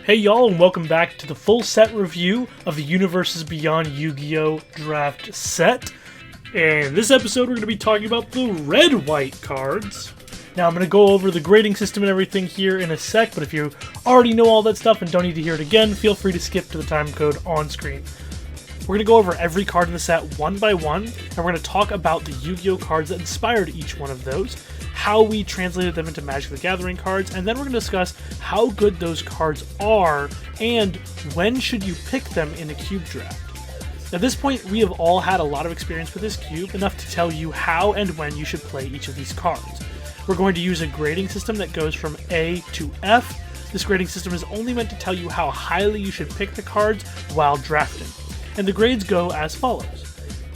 Hey y'all, and welcome back to the full set review of the Universes Beyond Yu-Gi-Oh! Draft set. And this episode we're going to be talking about the red-white cards. Now I'm going to go over the grading system and everything here in a sec, but if you already know all that stuff and don't need to hear it again, feel free to skip to the time code on screen. We're going to go over every card in the set one by one, and we're going to talk about the Yu-Gi-Oh! Cards that inspired each one of those, how we translated them into Magic the Gathering cards, and then we're going to discuss how good those cards are, and when should you pick them in a cube draft. At this point, we have all had a lot of experience with this cube, enough to tell you how and when you should play each of these cards. We're going to use a grading system that goes from A to F. This grading system is only meant to tell you how highly you should pick the cards while drafting. And the grades go as follows.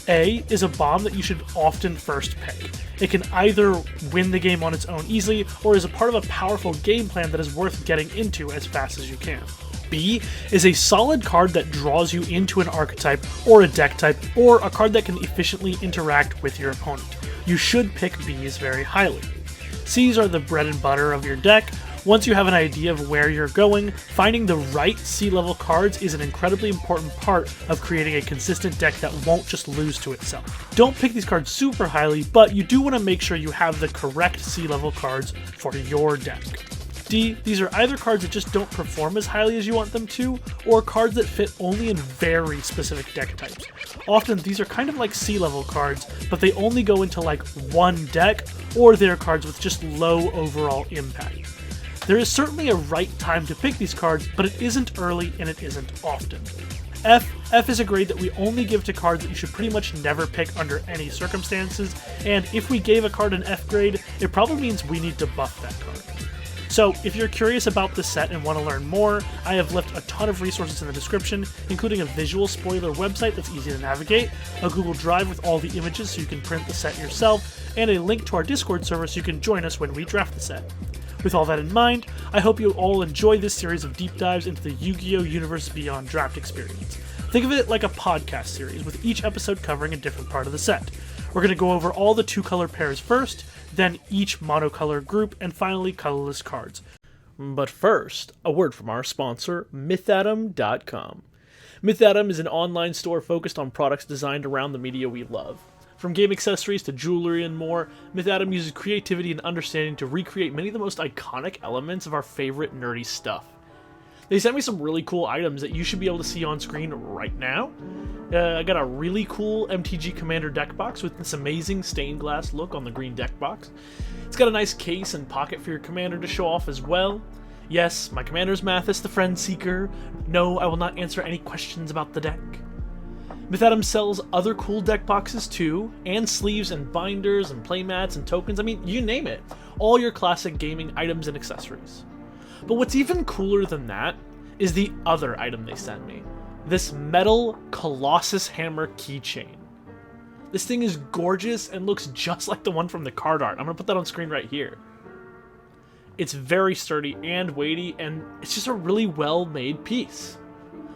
A is a bomb that you should often first pick. It can either win the game on its own easily, or is a part of a powerful game plan that is worth getting into as fast as you can. B is a solid card that draws you into an archetype, or a deck type, or a card that can efficiently interact with your opponent. You should pick Bs very highly. Cs are the bread and butter of your deck. Once you have an idea of where you're going, finding the right C-level cards is an incredibly important part of creating a consistent deck that won't just lose to itself. Don't pick these cards super highly, but you do want to make sure you have the correct C-level cards for your deck. D, these are either cards that just don't perform as highly as you want them to, or cards that fit only in very specific deck types. Often these are kind of like C-level cards, but they only go into like one deck, or they're cards with just low overall impact. There is certainly a right time to pick these cards, but it isn't early and it isn't often. F is a grade that we only give to cards that you should pretty much never pick under any circumstances, and if we gave a card an F grade, it probably means we need to buff that card. So, if you're curious about the set and want to learn more, I have left a ton of resources in the description, including a visual spoiler website that's easy to navigate, a Google Drive with all the images so you can print the set yourself, and a link to our Discord server so you can join us when we draft the set. With all that in mind, I hope you all enjoy this series of deep dives into the Yu-Gi-Oh! Universe Beyond draft experience. Think of it like a podcast series, with each episode covering a different part of the set. We're going to go over all the two-color pairs first, then each monocolor group, and finally colorless cards. But first, a word from our sponsor, MythAtom.com. MythAtom is an online store focused on products designed around the media we love. From game accessories to jewelry and more, MythAtom uses creativity and understanding to recreate many of the most iconic elements of our favorite nerdy stuff. They sent me some really cool items that you should be able to see on screen right now. I got a really cool MTG Commander deck box with this amazing stained glass look on the green deck box. It's got a nice case and pocket for your commander to show off as well. Yes, my commander's Mathis the Friend Seeker. No, I will not answer any questions about the deck. MythAtom sells other cool deck boxes too, and sleeves and binders and playmats and tokens, I mean, you name it. All your classic gaming items and accessories. But what's even cooler than that is the other item they sent me. This metal Colossus hammer keychain. This thing is gorgeous and looks just like the one from the card art. I'm going to put that on screen right here. It's very sturdy and weighty, and it's just a really well-made piece.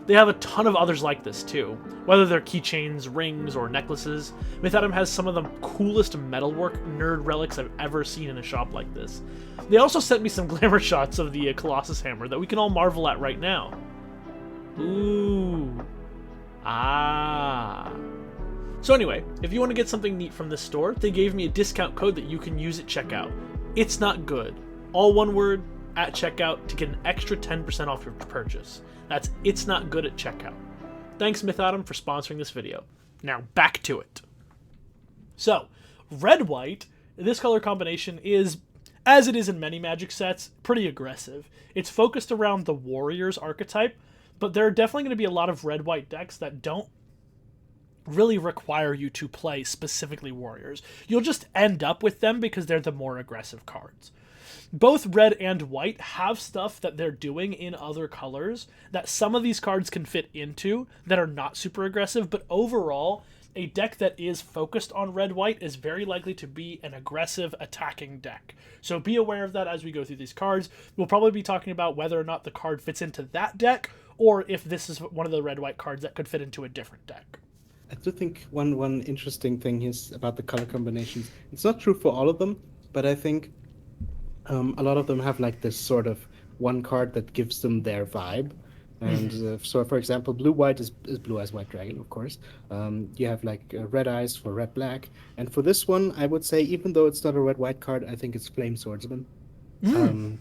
They have a ton of others like this too, whether they're keychains, rings, or necklaces. MythAtom has some of the coolest metalwork nerd relics I've ever seen in a shop like this. They also sent me some glamour shots of the Colossus hammer that we can all marvel at right now. Ooh. Ah. So anyway, if you want to get something neat from this store, they gave me a discount code that you can use at checkout. It's not good. All one word, at checkout, to get an extra 10% off your purchase. That's It's Not Good at checkout. Thanks MythAtom for sponsoring this video. Now back to it. So, red-white, this color combination is, as it is in many Magic sets, pretty aggressive. It's focused around the Warriors archetype, but there are definitely going to be a lot of red-white decks that don't really require you to play specifically Warriors. You'll just end up with them because they're the more aggressive cards. Both red and white have stuff that they're doing in other colors that some of these cards can fit into that are not super aggressive, but overall, a deck that is focused on red-white is very likely to be an aggressive attacking deck. So be aware of that as we go through these cards. We'll probably be talking about whether or not the card fits into that deck, or if this is one of the red-white cards that could fit into a different deck. I do think one interesting thing is about the color combinations. It's not true for all of them, but I think a lot of them have like this sort of one card that gives them their vibe. And Mhm. so, for example, blue white is blue eyes white dragon, of course. You have like red eyes for red black, and for this one, I would say even though it's not a red white card, I think it's flame swordsman. Mm. Um,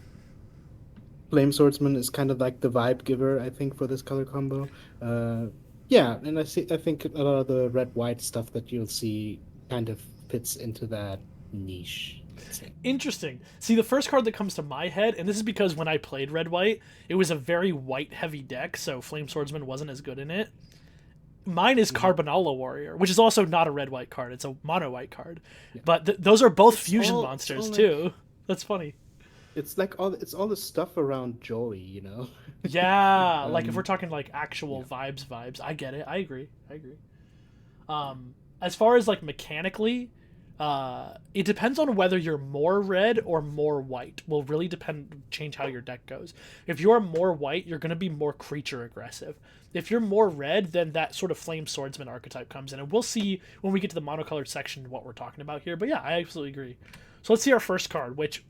Flame Swordsman is kind of like the vibe giver, I think, for this color combo. Uh, yeah, and I think a lot of the red white stuff that you'll see kind of fits into that niche, let's say. Interesting. See, the first card that comes to my head, and this is because when I played red white, it was a very white heavy deck, so Flame Swordsman wasn't as good in it. Mine is Mhm. Carbonala Warrior, which is also not a red white card. It's a mono white card. Yeah, But those are both it's fusion all it's monsters all like too. That's funny. it's all the stuff around Joey, you know. Yeah, like if we're um, talking like actual yeah. vibes, I get it. I agree. I agree. As far as like mechanically, it depends on whether you're more red or more white. Will really depend change how your deck goes. If you're more white, you're going to be more creature aggressive. If you're more red, then that sort of flame swordsman archetype comes in, and we'll see when we get to the monocolored section what we're talking about here. But yeah, I absolutely agree. So let's see our first card, which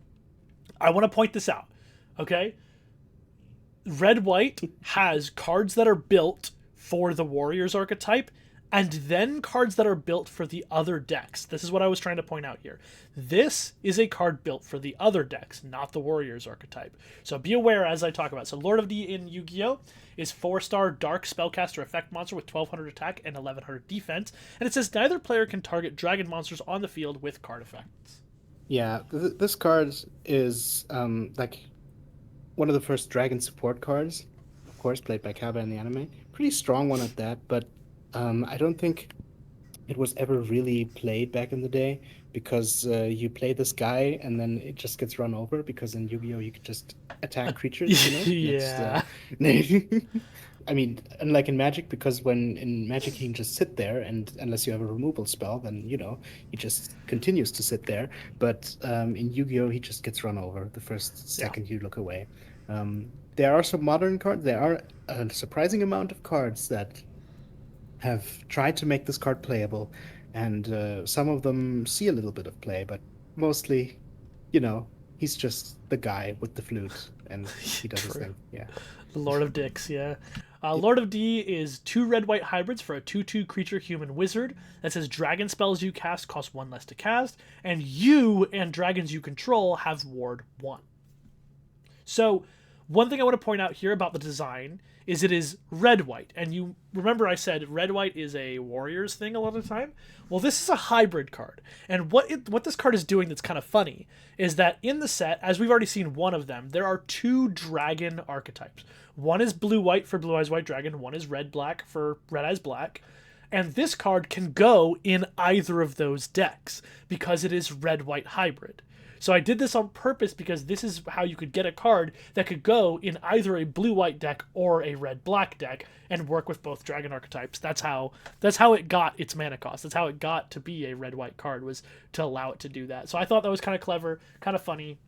I want to point this out. Okay, red white has cards that are built for the warriors archetype and then cards that are built for the other decks. This is what I was trying to point out here. This is a card built for the other decks, not the warriors archetype. So be aware as I talk about it. So Lord of D in Yu-Gi-Oh is 4-star dark spellcaster effect monster with 1200 attack and 1100 defense, and it says neither player can target dragon monsters on the field with card effects. Yeah, this card is like one of the first dragon support cards, of course, played by Kaba in the anime. Pretty strong one at that, but I don't think it was ever really played back in the day because you play this guy and then it just gets run over because in Yu-Gi-Oh you could just attack creatures, you know, next Yeah. I mean, unlike in Magic, because when in Magic he can just sit there and unless you have a removal spell, then you know he just continues to sit there. But in Yu-Gi-Oh he just gets run over the first Yeah. second you look away. There are some modern cards. There are a surprising amount of cards that have tried to make this card playable, and some of them see a little bit of play, but mostly, you know, he's just the guy with the flute, and he does his True. thing. Yeah. The Lord of Dicks, yeah. Lord of D is two red white hybrids for a 2/2 creature human wizard that says dragon spells you cast cost one less to cast, and you and dragons you control have ward 1. So, one thing I want to point out here about the design is it is red white. And you remember I said red white is a warriors thing a lot of the time? Well, this is a hybrid card. And what this card is doing that's kind of funny is that in the set, as we've already seen one of them, there are two dragon archetypes. One is blue white for blue eyes white dragon, one is red black for red eyes black. And this card can go in either of those decks because it is red white hybrid. So I did this on purpose because this is how you could get a card that could go in either a blue white deck or a red black deck and work with both dragon archetypes. That's how it got its mana cost. That's how it got to be a red white card, was to allow it to do that. So I thought that was kind of clever, kind of funny.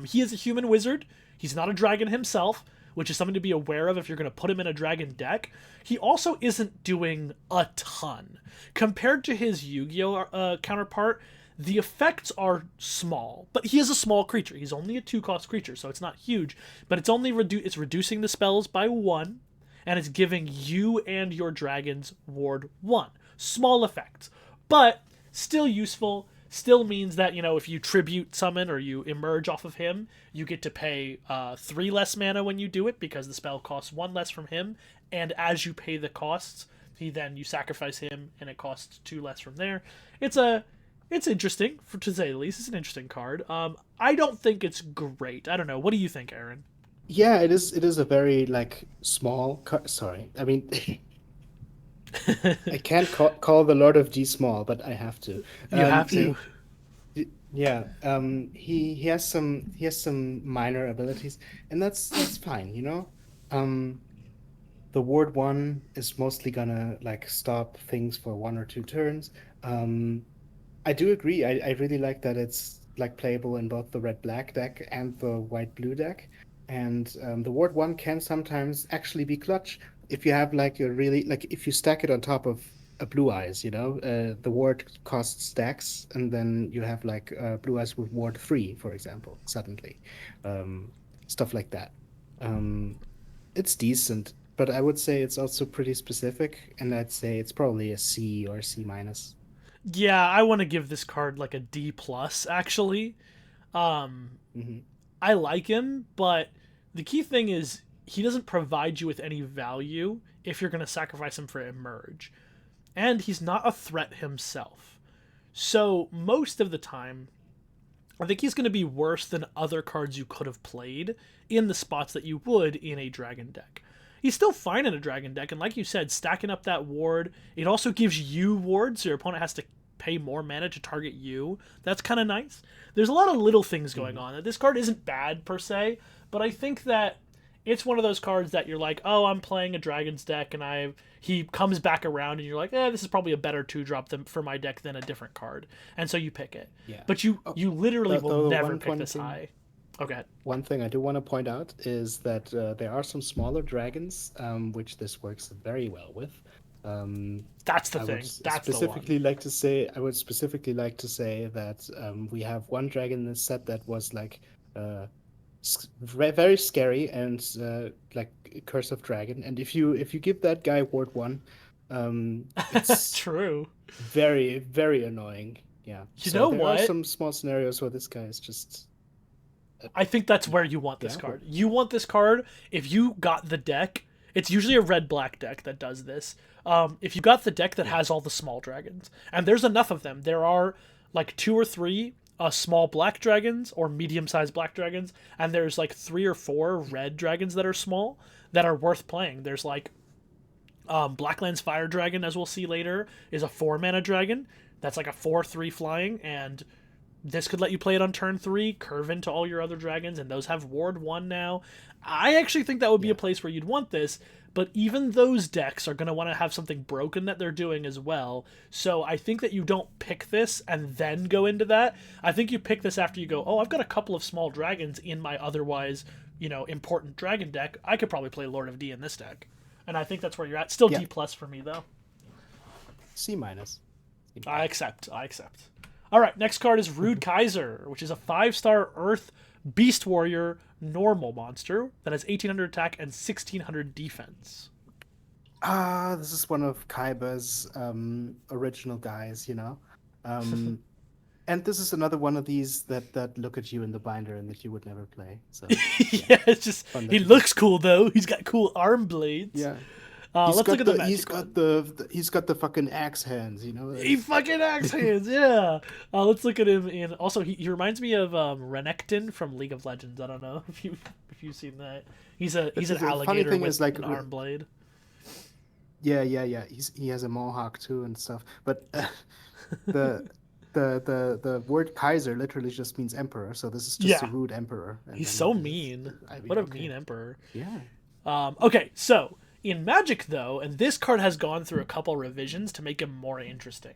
He is a human wizard. He's not a dragon himself, which is something to be aware of if you're going to put him in a dragon deck. He also isn't doing a ton. Compared to his Yu-Gi-Oh counterpart, the effects are small, but he is a small creature. He's only a 2-cost creature, so it's not huge, but it's reducing the spells by 1, and it's giving you and your dragons ward 1. Small effects, but still useful. Still means that, if you tribute summon or you emerge off of him, you get to pay 3 less mana when you do it because the spell costs 1 less from him, and as you pay the costs, you sacrifice him and it costs 2 less from there. It's interesting, to say the least. It's an interesting card. I don't think it's great. I don't know. What do you think, Aaron? Yeah, it is. It is a very like small card. Sorry, I mean, I can't call the Lord of D small, but I have to. You have to. Yeah, he has some minor abilities, and that's fine, you know. Um, the Ward One is mostly gonna like stop things for 1 or 2 turns. I do agree. I really like that it's like playable in both the red black deck and the white blue deck. And the Ward One can sometimes actually be clutch if you have like a really like if you stack it on top of a blue eyes, you know, the ward cost stacks, and then you have like blue eyes with Ward 3, for example, suddenly. Um, stuff like that. Um, it's decent, but I would say it's also pretty specific, and I'd say it's probably a C or C minus. Yeah, I want to give this card like a D plus actually. Um, Hmm. I like him, but the key thing is he doesn't provide you with any value if you're going to sacrifice him for emerge. And he's not a threat himself. So, most of the time, I think he's going to be worse than other cards you could have played in the spots that you would in a dragon deck. He's still fine in a dragon deck, and like you said, stacking up that ward, it also gives you wards, so your opponent has to pay more mana to target you. That's kind of nice. There's a lot of little things going Hmm. on. This card isn't bad per se, but I think that it's one of those cards that you're like, oh, I'm playing a Dragon's deck, and he comes back around, and you're like, this is probably a better 2-drop for my deck than a different card, and so you pick it. Yeah. But you Oh, you literally will the never one pick one this thing high. Oh, go ahead. one thing I do want to point out is that there are some smaller dragons, which this works very well with. Um, That's the I would thing. That's the one. specifically like to say, I would specifically like to say that we have one dragon in this set that was like uh, very scary and like Curse of Dragon. And if you give that guy Ward 1, it's True. very annoying. Yeah. You So know there are what? some small scenarios where this guy is just I think that's yeah. where you want this Yeah. card. You want this card if you got the deck. It's usually a red black deck that does this. If you got the deck that Yeah. has all the small dragons, and there's enough of them, there are like 2 or 3 small black dragons or medium sized black dragons, and there's like 3 or 4 red dragons that are small that are worth playing. There's like Blackland's Fire Dragon, as we'll see later, is a 4 mana dragon. That's like a 4/3 flying, and this could let you play it on turn 3, curve into all your other dragons, and those have Ward 1 now. I actually think that would be a Yeah. place where you'd want this, but even those decks are going to want to have something broken that they're doing as well. So I think that you don't pick this and then go into that. I think you pick this after you go, oh, I've got a couple of small dragons in my otherwise, important dragon deck. I could probably play Lord of D in this deck. And I think that's where you're at. Still Yeah. D plus for me, though. C minus. C I minus. accept. I accept. All right, next card is Rude Kaiser, which is a 5-star Earth Beast Warrior normal monster that has 1800 attack and 1600 defense. This is one of Kaiba's original guys, you know. Um, and this is another one of these that look at you in the binder and that you would never play. So yeah, Yeah, it's just fun he little guy. looks cool though. He's got cool arm blades. Yeah, he's Let's look got at the the magic one. he's got the fucking axe hands, you know. He fucking axe hands, yeah. Let's look at him in. Also, he reminds me of Renekton from League of Legends. I don't know if you've seen that. He's an The funny alligator thing with is like an arm blade. yeah. He has a mohawk too and stuff. But the the word Kaiser literally just means emperor. So this is just a Yeah, rude emperor. And he's then so mean. I What mean, a okay, mean emperor. yeah. Okay, so in Magic though, and this card has gone through a couple revisions to make him more interesting.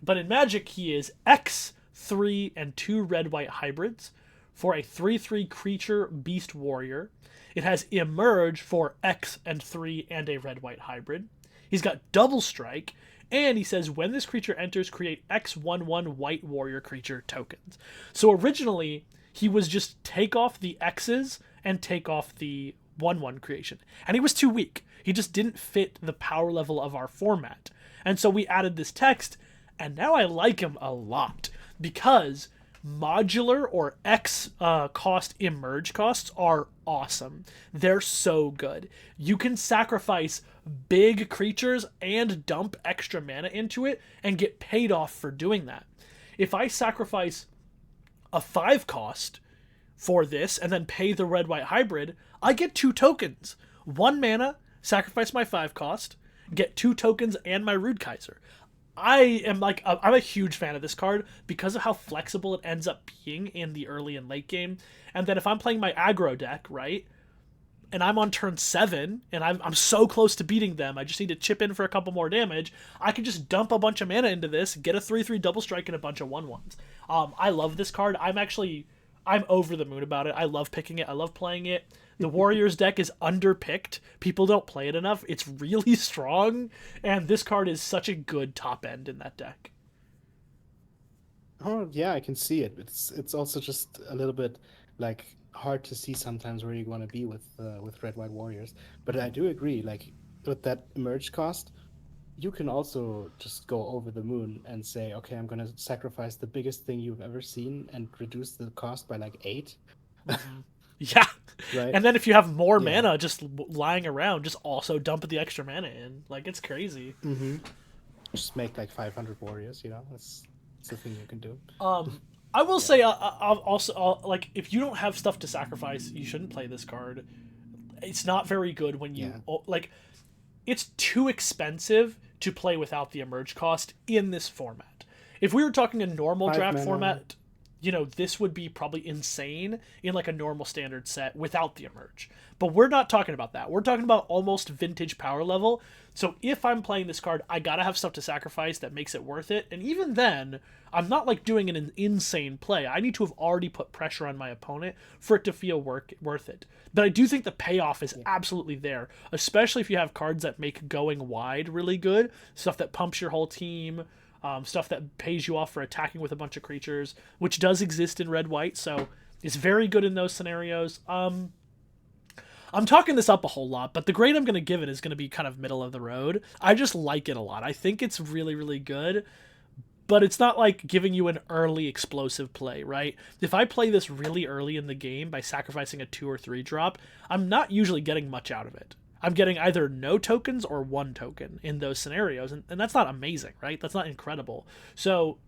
But in Magic, he is X, 3, and 2 red white hybrids for a 3/3 creature beast warrior. It has Emerge for X and 3 and a red white hybrid. He's got double strike, and he says when this creature enters, create X/1/1 white warrior creature tokens. So originally, he was just take off the X's and take off the 1/1 creation. And he was too weak. He just didn't fit the power level of our format. And so we added this text, and now I like him a lot because modular or X cost emerge costs are awesome. They're so good. You can sacrifice big creatures and dump extra mana into it and get paid off for doing that. If I sacrifice a 5 cost for this and then pay the red white hybrid, I get 2 tokens. 1 mana, sacrifice my 5 cost, get 2 tokens and my Rude Kaiser. I'm a huge fan of this card because of how flexible it ends up being in the early and late game. And then if I'm playing my aggro deck, right, and I'm on turn 7 and I'm so close to beating them, I just need to chip in for a couple more damage, I can just dump a bunch of mana into this, get a 3/3 double strike and a bunch of 1/1s. I love this card. I'm over the moon about it. I love picking it. I love playing it. The Warriors deck is underpicked. People don't play it enough. It's really strong, and this card is such a good top end in that deck. Oh yeah, I can see it. It's also just a little bit like hard to see sometimes where you want to be with red white warriors. But I do agree, like with that emerge cost, you can also just go over the moon and say, okay, I'm gonna sacrifice the biggest thing you've ever seen and reduce the cost by like 8. Mm-hmm. Yeah. Right? And then if you have more Yeah. mana just lying around, just also dump the extra mana in. Like, it's crazy. Mm-hmm. Just make like 500 warriors. That's the thing you can do. I will Yeah. say, I'll also, like, if you don't have stuff to sacrifice, you shouldn't play this card. It's not very good when you, Yeah. like, it's too expensive to play without the emerge cost in this format. If we were talking a normal 5 draft mana. format, this would be probably insane in like a normal standard set without the emerge. But we're not talking about that. We're talking about almost vintage power level. So if I'm playing this card, I gotta have stuff to sacrifice that makes it worth it. And even then, I'm not like doing an insane play. I need to have already put pressure on my opponent for it to feel worth it. But I do think the payoff is absolutely there, especially if you have cards that make going wide really good, stuff that pumps your whole team, stuff that pays you off for attacking with a bunch of creatures, which does exist in red white, so it's very good in those scenarios. I'm talking this up a whole lot, but the grade I'm going to give it is going to be kind of middle of the road. I just like it a lot. I think it's really, really good, but it's not like giving you an early explosive play, right? If I play this really early in the game by sacrificing a 2 or 3 drop, I'm not usually getting much out of it. I'm getting either no tokens or 1 token in those scenarios, and that's not amazing, right? That's not incredible. So,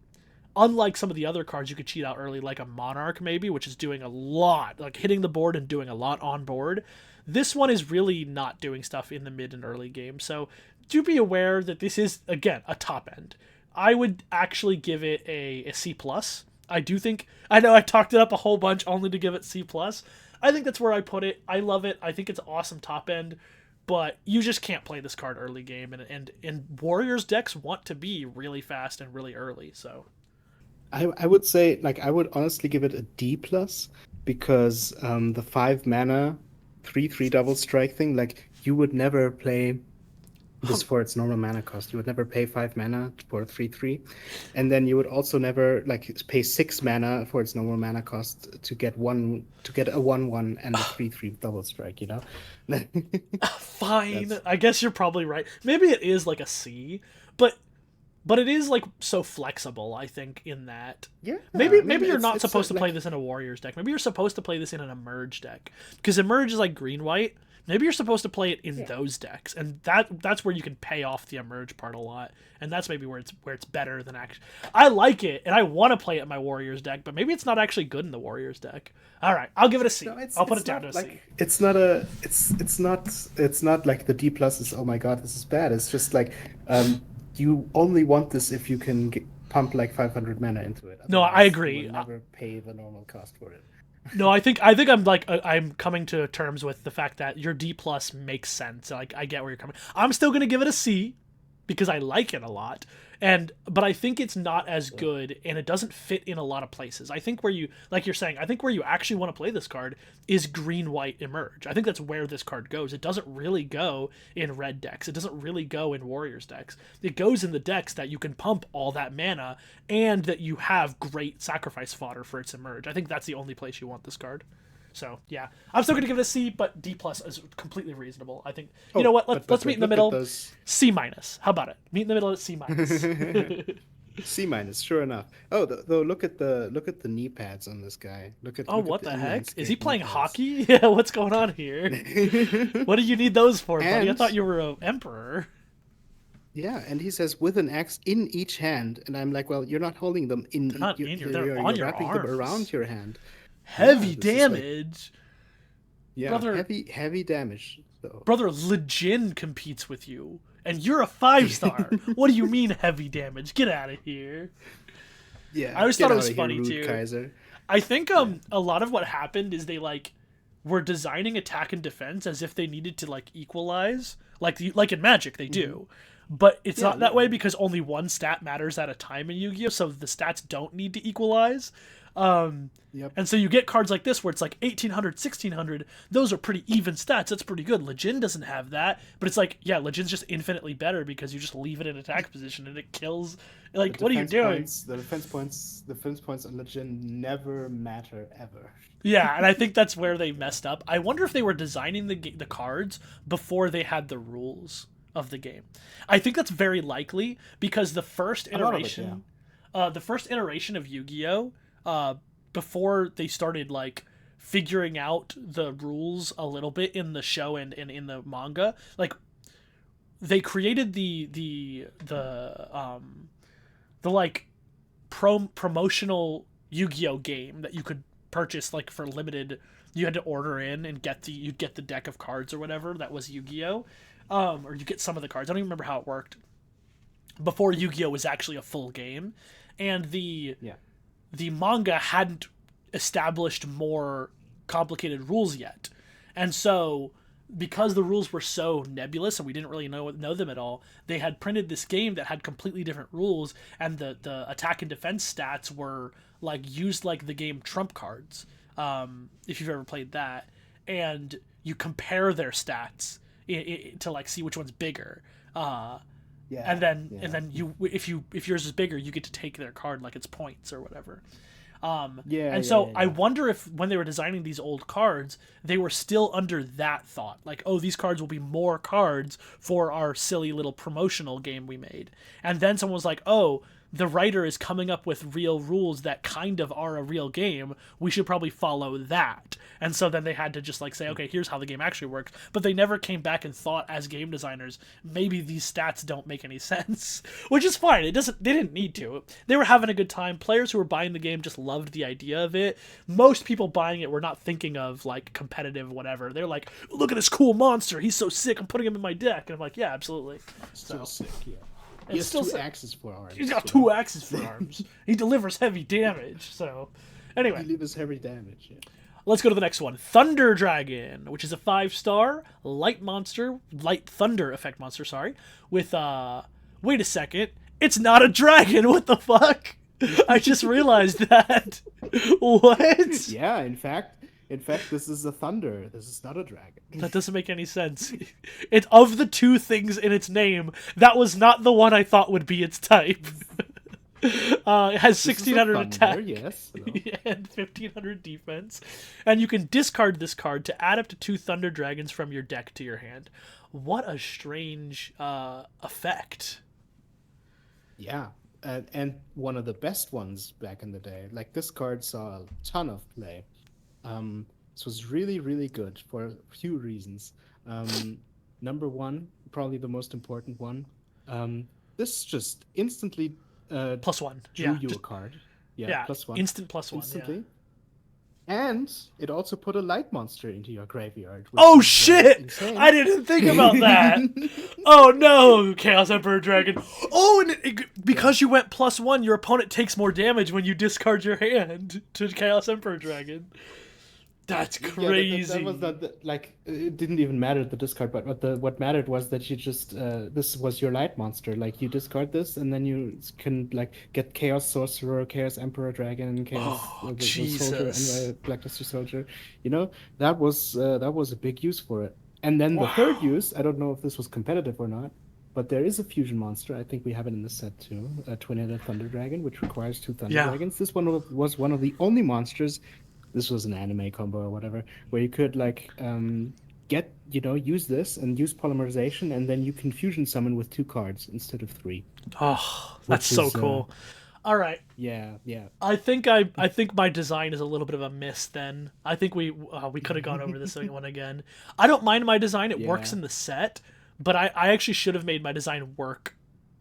unlike some of the other cards you could cheat out early, like a Monarch maybe, which is doing a lot, like hitting the board and doing a lot on board, this one is really not doing stuff in the mid and early game. So, do be aware that this is, again, a top end. I would actually give it a C plus. I do think, I know I talked it up a whole bunch only to give it C plus. I think that's where I put it. I love it. I think it's awesome top end, but you just can't play this card early game, and Warriors decks want to be really fast and really early. So I would say, like, I would honestly give it a D plus because the 5 mana 3/3 double strike thing, like you would never play this for its normal mana cost. You would never pay 5 mana for a 3/3, and then you would also never like pay 6 mana for its normal mana cost to get a 1/1 and a 3/3 double strike. fine, That's I guess you're probably right. Maybe it is like a C, but it is like so flexible. I think in that yeah. maybe I mean, you're not it's supposed to play like this in a Warriors deck. Maybe you're supposed to play this in an Emerge deck because Emerge is like green white. Maybe you're supposed to play it in those decks, and that's where you can pay off the Emerge part a lot, and that's maybe where it's better than actually. I like it, and I want to play it in my Warriors deck, but maybe it's not actually good in the Warriors deck. All right, I'll give it a C. no, I'll put it's it down to not a C. like it's not like the D plus is, oh my god, this is bad. It's just like you only want this if you can pump like 500 mana into it. No, I Otherwise, you agree. will never pay the normal cost for it. No, I'm coming to terms with the fact that your D plus makes sense. Like I get where you're coming. I'm still gonna give it a C because I like it a lot, but I think it's not as good, and it doesn't fit in a lot of places. I think where you, like you're saying, I think where you actually want to play this card is green white Emerge. I think that's where this card goes. It doesn't really go in red decks. It doesn't really go in Warriors decks. It goes in the decks that you can pump all that mana and that you have great sacrifice fodder for its Emerge. I think that's the only place you want this card. So yeah, I'm still gonna give it a C, but D plus is completely reasonable. I think you know what? Let's meet in the middle. C minus. How about it? Meet in the middle at C minus. C minus, sure enough. Oh, though look at the knee pads on this guy. Oh, Look what at the the heck? inline Is he skate knee playing pads. hockey? Yeah, what's going on here? What do you need those for, buddy? I And thought you were an emperor. yeah, and he says with an axe in each hand, and I'm like, well, you're not holding them in. They're not in your. They're on you're your wrapping them arms. around your hand. Heavy Yeah, this is like damage. yeah, Brother, heavy damage. So brother, Legion competes with you, and you're a 5-star. What do you mean heavy damage? Get out of here. yeah, I always get thought it out was of here, funny rude too. Kaiser. I think a lot of what happened is they like were designing attack and defense as if they needed to like equalize, like in Magic they do. But it's not that way because only one stat matters at a time in Yu-Gi-Oh! So the stats don't need to equalize. Yep. And so you get cards like this where it's like 1800, 1600. Those are pretty even stats. That's pretty good. Legend doesn't have that. But it's like, yeah, Legend's just infinitely better because you just leave it in attack position and it kills. Like, what are you doing? The defense points on Legend never matter ever. Yeah, and I think that's where they messed up. I wonder if they were designing the cards before they had the rules of the game. I think that's very likely because the first iteration, the first iteration of Yu-Gi-Oh, before they started like figuring out the rules a little bit in the show and in the manga, like they created the like promotional Yu-Gi-Oh game that you could purchase like for limited. You had to order in and you'd get the deck of cards or whatever that was Yu-Gi-Oh, or you get some of the cards. I don't even remember how it worked before Yu-Gi-Oh was actually a full game, and the manga hadn't established more complicated rules yet, and so because the rules were so nebulous and we didn't really know them at all, they had printed this game that had completely different rules, and the attack and defense stats were like used like the game trump cards, if you've ever played that, and you compare their stats to like see which one's bigger, and then you if yours is bigger, you get to take their card like it's points or whatever. I wonder if when they were designing these old cards, they were still under that thought, like, oh, these cards will be more cards for our silly little promotional game we made. And then someone was like, oh, the writer is coming up with real rules that kind of are a real game. We should probably follow that. And so then they had to just like say, okay, here's how the game actually works. But they never came back and thought as game designers, maybe these stats don't make any sense, which is fine. They didn't need to. They were having a good time. Players who were buying the game just loved the idea of it. Most people buying it were not thinking of like competitive whatever. They're like, look at this cool monster. He's so sick. I'm putting him in my deck. And I'm like, yeah, absolutely. Still sick, yeah. He has two axes for arms. He's got two axes for arms. He delivers heavy damage. So, anyway. He delivers heavy damage, yeah. Let's go to the next one. Thunder Dragon, which is a 5-star light thunder effect monster, sorry. With, wait a second. It's not a dragon. What the fuck? I just realized that. What? Yeah, in fact, this is a thunder. This is not a dragon. That doesn't make any sense. It's of the two things in its name, that was not the one I thought would be its type. It has 1600 attack, yes, and 1500 defense, and you can discard this card to add up to 2 Thunder Dragons from your deck to your hand. What a strange effect. Yeah, and one of the best ones back in the day. Like, this card saw a ton of play. This was really, really good for a few reasons. Number one, probably the most important one, this just instantly +1. drew you a card. Yeah, +1. Instant +1. Instantly. Yeah. And it also put a light monster into your graveyard. Oh shit! I didn't think about that. Oh no, Chaos Emperor Dragon. Oh, and because you went +1, your opponent takes more damage when you discard your hand to Chaos Emperor Dragon. That's crazy. That was not it didn't even matter the discard, but what mattered was that you just this was your light monster. Like, you discard this, and then you can like get Chaos Sorcerer, Chaos Emperor Dragon, Chaos Soldier, and Black Luster Soldier. You know, that was a big use for it. And then the third use, I don't know if this was competitive or not, but there is a fusion monster. I think we have it in the set too, a Twin-Headed Thunder Dragon, which requires 2 Thunder Dragons. This one was one of the only monsters. This was an anime combo or whatever, where you could like use this and use polymerization, and then you can fusion summon with 2 cards instead of 3. Oh, that's so cool. All right. Yeah. I think my design is a little bit of a miss then. I think we could have gone over this one again. I don't mind my design. It works in the set, but I actually should have made my design work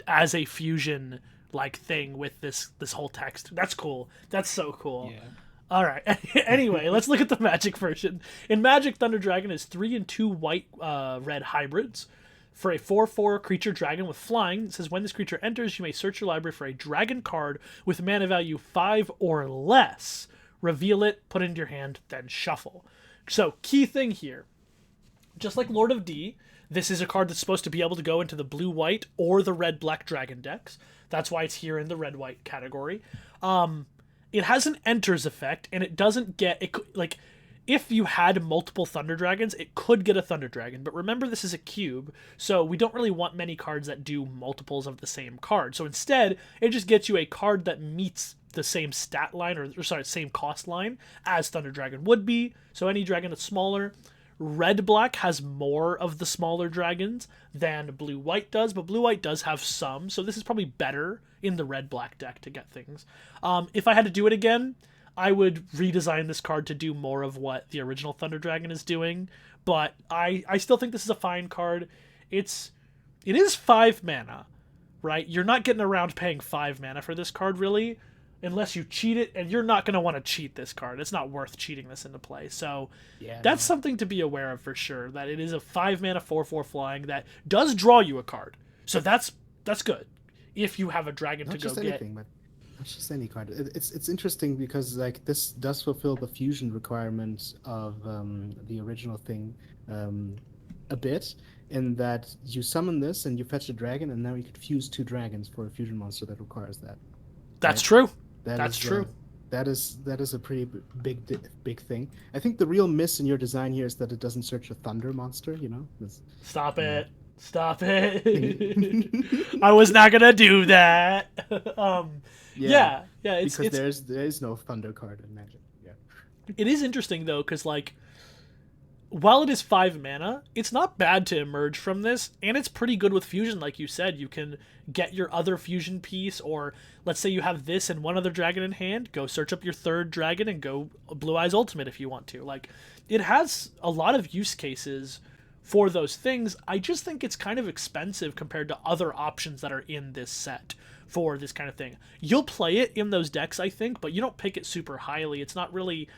as a fusion like thing with this whole text. That's cool. That's so cool. Yeah. All right. Anyway, let's look at the Magic version. In Magic, Thunder Dragon is 3 and 2 white red hybrids. For a 4/4 creature dragon with flying, it says when this creature enters, you may search your library for a dragon card with mana value 5 or less. Reveal it, put it into your hand, then shuffle. So, key thing here. Just like Lord of D, this is a card that's supposed to be able to go into the blue-white or the red-black dragon decks. That's why it's here in the red-white category. it has an enters effect, and it doesn't get it. Like, if you had multiple Thunder Dragons, it could get a Thunder Dragon. But remember, this is a cube, so we don't really want many cards that do multiples of the same card. So instead, it just gets you a card that meets the same stat line, or sorry, same cost line as Thunder Dragon would be. So any dragon that's smaller. Red-black has more of the smaller dragons than blue-white does, but blue-white does have some, so this is probably better in the red-black deck to get things. If I had to do it again, I would redesign this card to do more of what the original Thunder Dragon is doing, but I still think this is a fine card. It is 5 mana, right? You're not getting around paying 5 mana for this card, really, unless you cheat it, and you're not going to want to cheat this card. It's not worth cheating this into play. So that's something to be aware of for sure, that it is a 5 mana 4/4 flying that does draw you a card. So that's good if you have a dragon Not to go just get. anything, but not just any card. It's interesting because like this does fulfill the fusion requirement of the original thing a bit, in that you summon this and you fetch a dragon, and now you could fuse 2 dragons for a fusion monster that requires that. That's true. That's true. That is a pretty big thing. I think the real miss in your design here is that it doesn't search a thunder monster. You know. Stop it! I was not gonna do that. Yeah. Because there is no thunder card in Magic. Yeah. It is interesting though, because like, while it is 5 mana, it's not bad to emerge from this, and it's pretty good with fusion, like you said. You can get your other fusion piece, or let's say you have this and one other dragon in hand, go search up your 3rd dragon and go Blue Eyes Ultimate if you want to. Like, it has a lot of use cases for those things. I just think it's kind of expensive compared to other options that are in this set for this kind of thing. You'll play it in those decks, I think, but you don't pick it super highly. It's not really...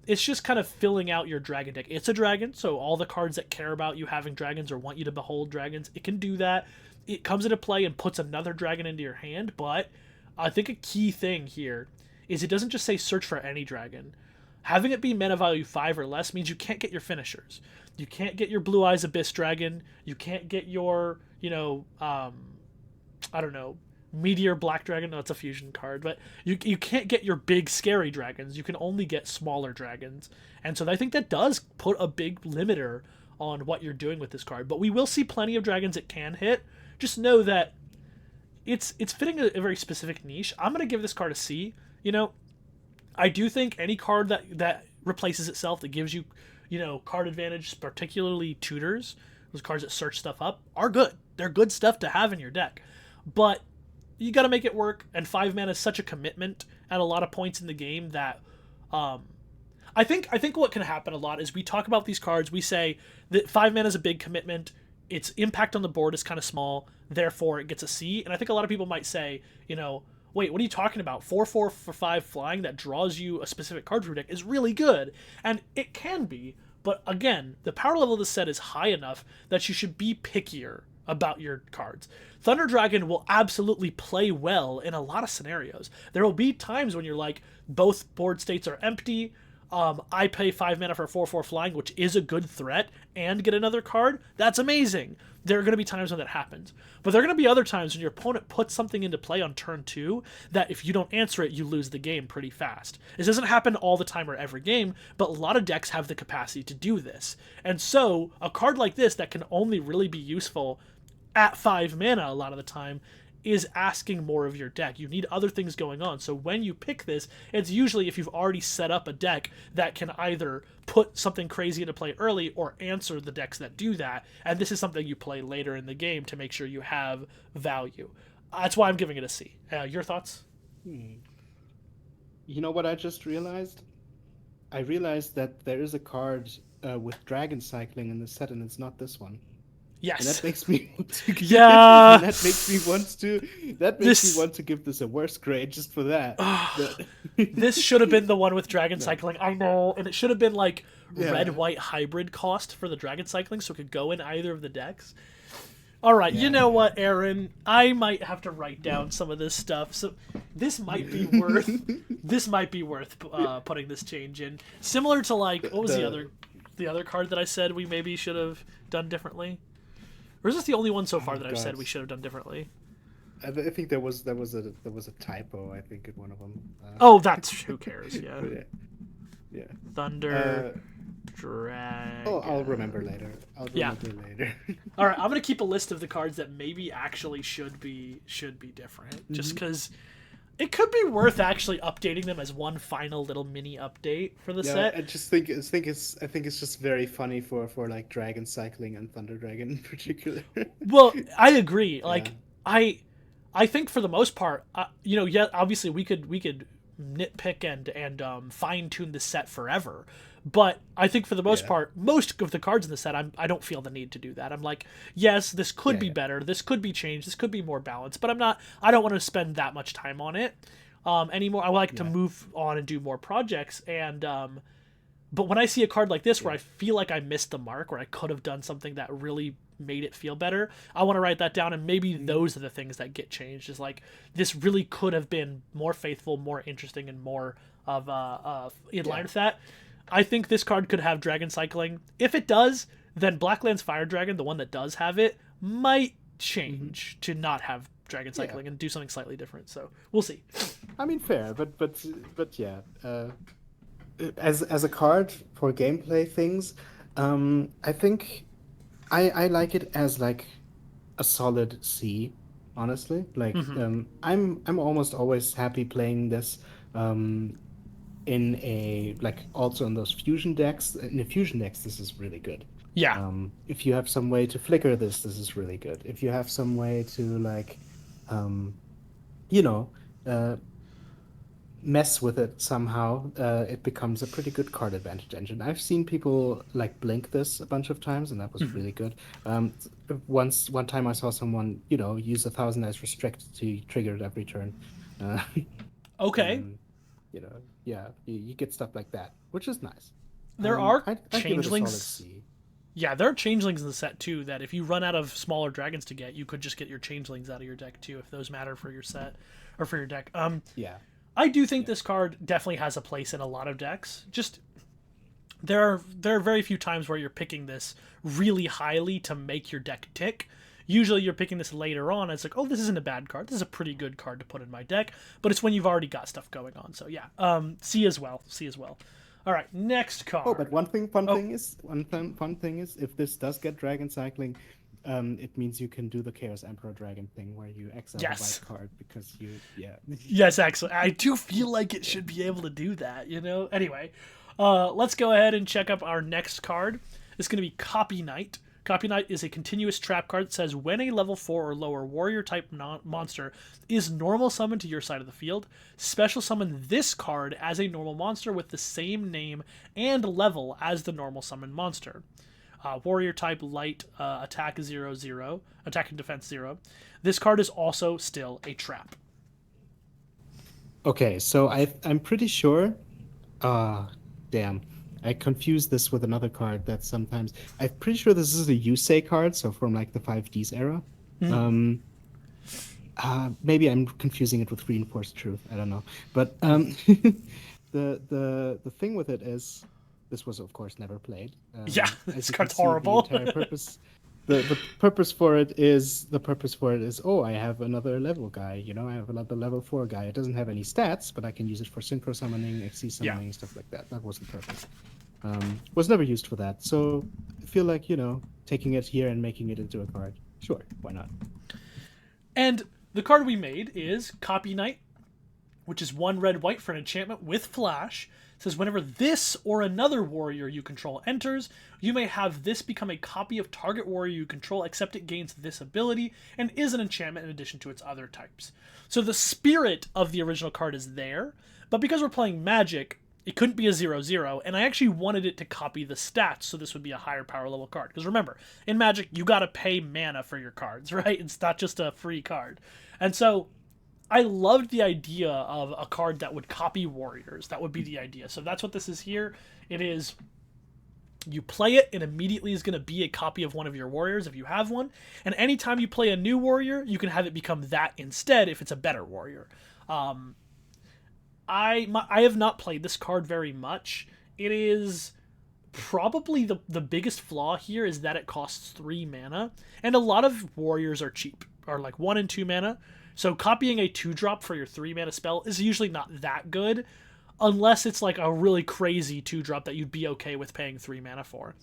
It's just kind of filling out your dragon deck. It's a dragon, so all the cards that care about you having dragons or want you to behold dragons, it can do that. It comes into play and puts another dragon into your hand, but I think a key thing here is it doesn't just say search for any dragon. Having it be mana value 5 or less means you can't get your finishers. You can't get your Blue Eyes Abyss Dragon. You can't get your, I don't know, Meteor Black Dragon. No, it's a fusion card, but you can't get your big scary dragons. You can only get smaller dragons, and so I think that does put a big limiter on what you're doing with this card. But we will see plenty of dragons it can hit. Just know that it's fitting a very specific niche. I'm gonna give this card a C. I do think any card that replaces itself, that gives you card advantage, particularly tutors, those cards that search stuff up, are good. They're good stuff to have in your deck, but you got to make it work, and 5 mana is such a commitment at a lot of points in the game that I think what can happen a lot is we talk about these cards, we say that 5 mana is a big commitment, its impact on the board is kind of small, therefore it gets a C, and I think a lot of people might say, wait, what are you talking about? 4/4 for 5 flying that draws you a specific card from your deck is really good, and it can be, but again, the power level of the set is high enough that you should be pickier about your cards. Thunder Dragon will absolutely play well in a lot of scenarios. There will be times when you're like, both board states are empty, I pay 5 mana for 4/4 flying, which is a good threat, and get another card. That's amazing. There are going to be times when that happens. But there are going to be other times when your opponent puts something into play on turn 2 that if you don't answer it, you lose the game pretty fast. This doesn't happen all the time or every game, but a lot of decks have the capacity to do this. And so, a card like this that can only really be useful at 5 mana a lot of the time is asking more of your deck. You need other things going on. So when you pick this, it's usually if you've already set up a deck that can either put something crazy into play early or answer the decks that do that. And this is something you play later in the game to make sure you have value. That's why I'm giving it a C. Your thoughts? You know what I just realized? I realized that there is a card with dragon cycling in the set, and it's not this one. Yes. And that makes me want to yeah. That makes me want to give this a worse grade just for that. This should have been the one with dragon cycling. I know, and it should have been like red-white hybrid cost for the dragon cycling, so it could go in either of the decks. All right, you know what, Aaron? I might have to write down some of this stuff. So this might be worth putting this change in. Similar to like what was the other card that I said we maybe should have done differently? Or is this the only one so far that I've said we should have done differently? I think there was a typo, I think, in one of them. Oh, that's who cares? Yeah, But yeah, yeah. Thunder Uh, oh, I'll remember Dragon. later. I'll Yeah. remember later. All right, I'm gonna keep a list of the cards that maybe actually should be different, just Hmm. because it could be worth actually updating them as one final little mini update for the Yeah, set. I just think it's just very funny for like dragon cycling and thunder dragon in particular. Well, I agree. Yeah, Like I think for the most part, yeah, obviously we could nitpick and fine tune the set forever, but I think for the most yeah, part, most of the cards in the set, I don't feel the need to do that. I'm like, yes, this could yeah, be yeah, better, this could be changed, this could be more balanced, but I don't want to spend that much time on it anymore. I like to yeah, move on and do more projects, and but when I see a card like this where yeah. I feel like I missed the mark, where I could have done something that really made it feel better, I want to write that down, and maybe Mhm. those are the things that get changed. Is like, this really could have been more faithful, more interesting, and more of in line Yeah. with that. I think this card could have dragon cycling. If it does, then Blackland's Fire Dragon, the one that does have it, might Hmm. change to not have dragon Yeah. cycling and do something slightly different. So we'll see. I mean, fair, but yeah. As a card for gameplay things, I think I like it as like a solid C, honestly. Like, Hmm. I'm almost always happy playing this um in a like also in those fusion decks. In the fusion decks, this is really good. Yeah, If you have some way to flicker this is really good. If you have some way to like um you know uh mess with it somehow, it becomes a pretty good card advantage engine. I've seen people like blink this a bunch of times, and that was really good. Um, one time I saw someone, use 1,000 as restrict to trigger it every turn. Uh, okay. and yeah, you get stuff like that, which is nice. There are I'd give it a solid changelings. C. Yeah, there are changelings in the set too, that if you run out of smaller dragons to get, you could just get your changelings out of your deck too, if those matter for your set or for your deck. Yeah, I do think yeah. this card definitely has a place in a lot of decks. Just there are very few times where you're picking this really highly to make your deck tick. Usually you're picking this later on. And it's like, oh, this isn't a bad card. This is a pretty good card to put in my deck. But it's when you've already got stuff going on. So yeah, C as well. C as well. All right, next Oh, but card. one thing, fun Oh, thing is, fun thing is, if this does get dragon cycling, it means you can do the Chaos Emperor Dragon thing where you exile the white yes. card because yeah. Yes, actually, I do feel like it Yeah. should be able to do that. Anyway, let's go ahead and check up our next card. It's going to be Copy Knight. Copy Knight is a continuous trap card that says when a level 4 or lower warrior type monster is normal summoned to your side of the field, special summon this card as a normal monster with the same name and level as the normal summoned monster. Warrior type light, attack 0/0, attack and defense 0. This card is also still a trap. Okay, so I'm pretty sure. Ah, damn. I confused this with another card that sometimes I'm pretty sure this is a Yusei card, so from like the 5Ds era. Um, maybe I'm confusing it with Reinforced Truth. I don't know, but the thing with it is, this was of course never played. Yeah, As this you can card's see, the horrible. entire purpose, the purpose for it is, oh, I have another level guy. I have another level 4 guy. It doesn't have any stats, but I can use it for synchro summoning, XC Yeah. summoning, stuff like that. That was the purpose. Was never used for that. So I feel like, taking it here and making it into a card. Sure, why not? And the card we made is Copy Knight, which is 1 red white for an enchantment with flash. It says whenever this or another warrior you control enters, you may have this become a copy of target warrior you control, except it gains this ability and is an enchantment in addition to its other types. So the spirit of the original card is there, but because we're playing Magic, it couldn't be a 0/0, and I actually wanted it to copy the stats, so this would be a higher power level card. Because remember, in Magic, you gotta pay mana for your cards, right? It's not just a free card. And so I loved the idea of a card that would copy warriors. That would be the idea. So that's what this is here. It is, you play it, it immediately is going to be a copy of one of your warriors if you have one. And anytime you play a new warrior, you can have it become that instead if it's a better warrior. I have not played this card very much. It is probably the biggest flaw here is that it costs 3 mana, and a lot of warriors are cheap, are like 1 and 2 mana. So copying a 2-drop for your 3-mana spell is usually not that good, unless it's like a really crazy 2-drop that you'd be okay with paying 3 mana for.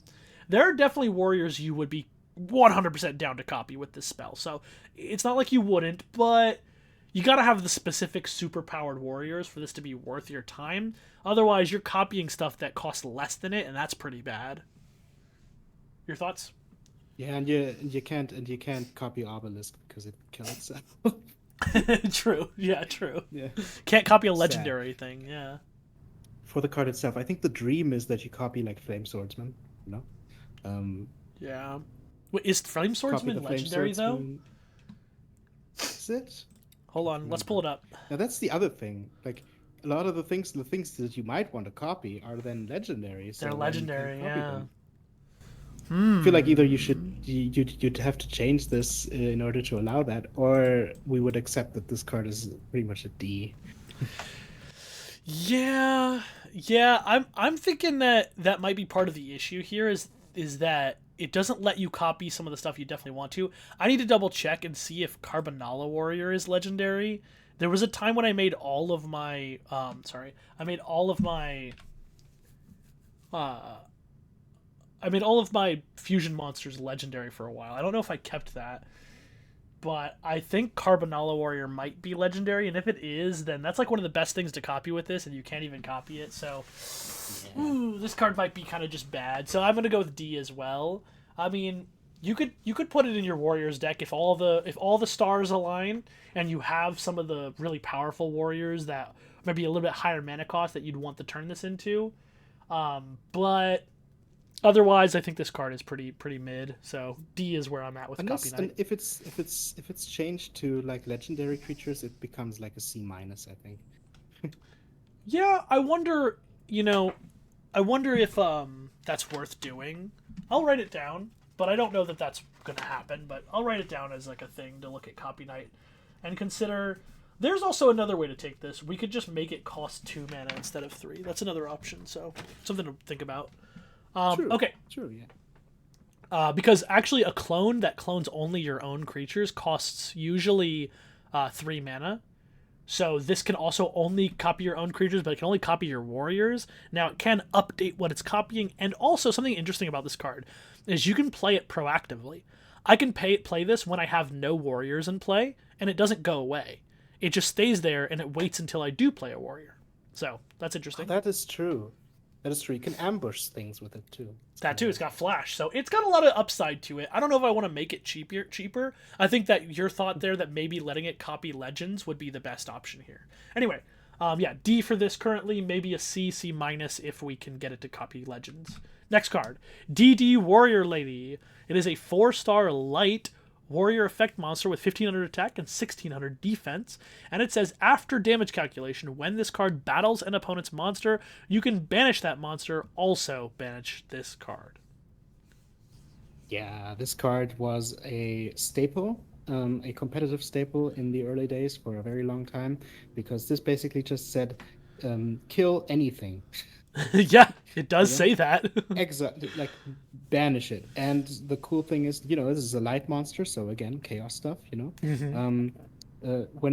There are definitely warriors you would be 100% down to copy with this spell, so it's not like you wouldn't, but you gotta have the specific super-powered warriors for this to be worth your time. Otherwise, you're copying stuff that costs less than it, and that's pretty bad. Your thoughts? Yeah, and you can't copy Obelisk because it kills itself. True. Yeah, true. Yeah. Can't copy a legendary thing. Yeah. For the card itself, I think the dream is that you copy like Flame Swordsman. Yeah. Wait, is Flame Swordsman legendary though? Is it? Hold on, let's pull it up. Now that's the other thing. Like a lot of the things that you might want to copy are then legendary. So they're legendary, yeah. I feel like either you'd have to change this in order to allow that, or we would accept that this card is pretty much a D. Yeah. I'm thinking that might be part of the issue here is that it doesn't let you copy some of the stuff you definitely want to. I need to double check and see if Carbonala Warrior is legendary. There was a time when I made all of my fusion monsters legendary for a while. I don't know if I kept that, but I think Carbonala Warrior might be legendary, and if it is, then that's like one of the best things to copy with this, and you can't even copy it, so this card might be kind of just bad. So I'm gonna go with D as well. I mean, you could put it in your Warriors deck if all the stars align and you have some of the really powerful warriors that maybe a little bit higher mana cost that you'd want to turn this into. But otherwise, I think this card is pretty mid. So D is where I'm at with Copy Knight. And if it's changed to like legendary creatures, it becomes like a C-, I think. Yeah, I wonder if that's worth doing. I'll write it down, but I don't know that that's gonna happen. But I'll write it down as like a thing to look at Copy Knight and consider. There's also another way to take this. We could just make it cost 2 mana instead of 3. That's another option. So something to think about. True. Okay. True. Yeah. Because actually, a clone that clones only your own creatures costs usually 3 mana. So this can also only copy your own creatures, but it can only copy your warriors. Now, it can update what it's copying, and also something interesting about this card is you can play it proactively. I can play this when I have no warriors in play, and it doesn't go away. It just stays there, and it waits until I do play a warrior. So, that's interesting. Oh, that is true. That is true. You can ambush things with it, too. It's got flash, so it's got a lot of upside to it. I don't know if I want to make it cheaper. I think that your thought there that maybe letting it copy Legends would be the best option here. Anyway, D for this currently, maybe a C, C- if we can get it to copy Legends. Next card, DD Warrior Lady. It is a 4-star light warrior effect monster with 1500 attack and 1600 defense, and it says after damage calculation, when this card battles an opponent's monster, you can banish that monster. Also banish this card. Yeah, this card was a staple, a competitive staple in the early days for a very long time, because this basically just said kill anything. Yeah, it does say that. Exactly, like banish it. And the cool thing is, this is a light monster, so again, chaos stuff. When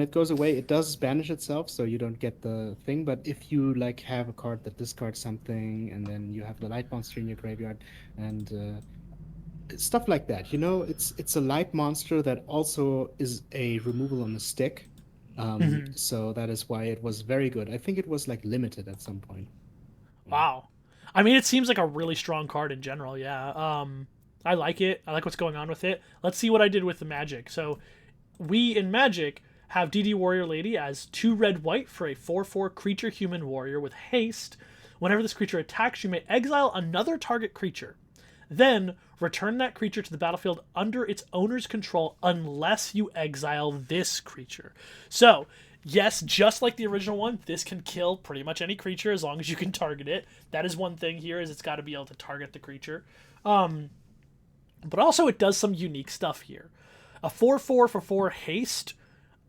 it goes away, it does banish itself, so you don't get the thing. But if you like have a card that discards something, and then you have the light monster in your graveyard, and stuff like that, it's a light monster that also is a removal on the stick. So that is why it was very good. I think it was like limited at some point. Wow. I mean, it seems like a really strong card in general, yeah. I like it. I like what's going on with it. Let's see what I did with the Magic. So, we in Magic have DD Warrior Lady as 2 red-white for a 4/4 creature human warrior with haste. Whenever this creature attacks, you may exile another target creature. Then, return that creature to the battlefield under its owner's control unless you exile this creature. So, yes, just like the original one, this can kill pretty much any creature as long as you can target it. That is one thing here, is it's got to be able to target the creature. But also it does some unique stuff here. A 4/4 for 4 haste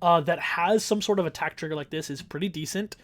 that has some sort of attack trigger like this is pretty decent.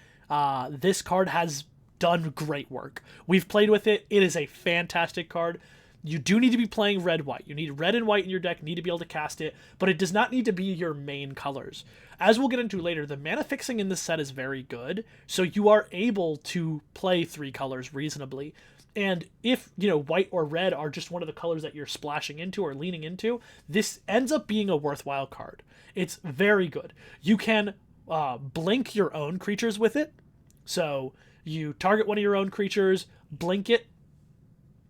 This card has done great work. We've played with it. It is a fantastic card. You do need to be playing red-white. You need red and white in your deck, need to be able to cast it, but it does not need to be your main colors. As we'll get into later, the mana fixing in this set is very good, so you are able to play 3 colors reasonably. And if, white or red are just one of the colors that you're splashing into or leaning into, this ends up being a worthwhile card. It's very good. You can blink your own creatures with it. So you target one of your own creatures, blink it,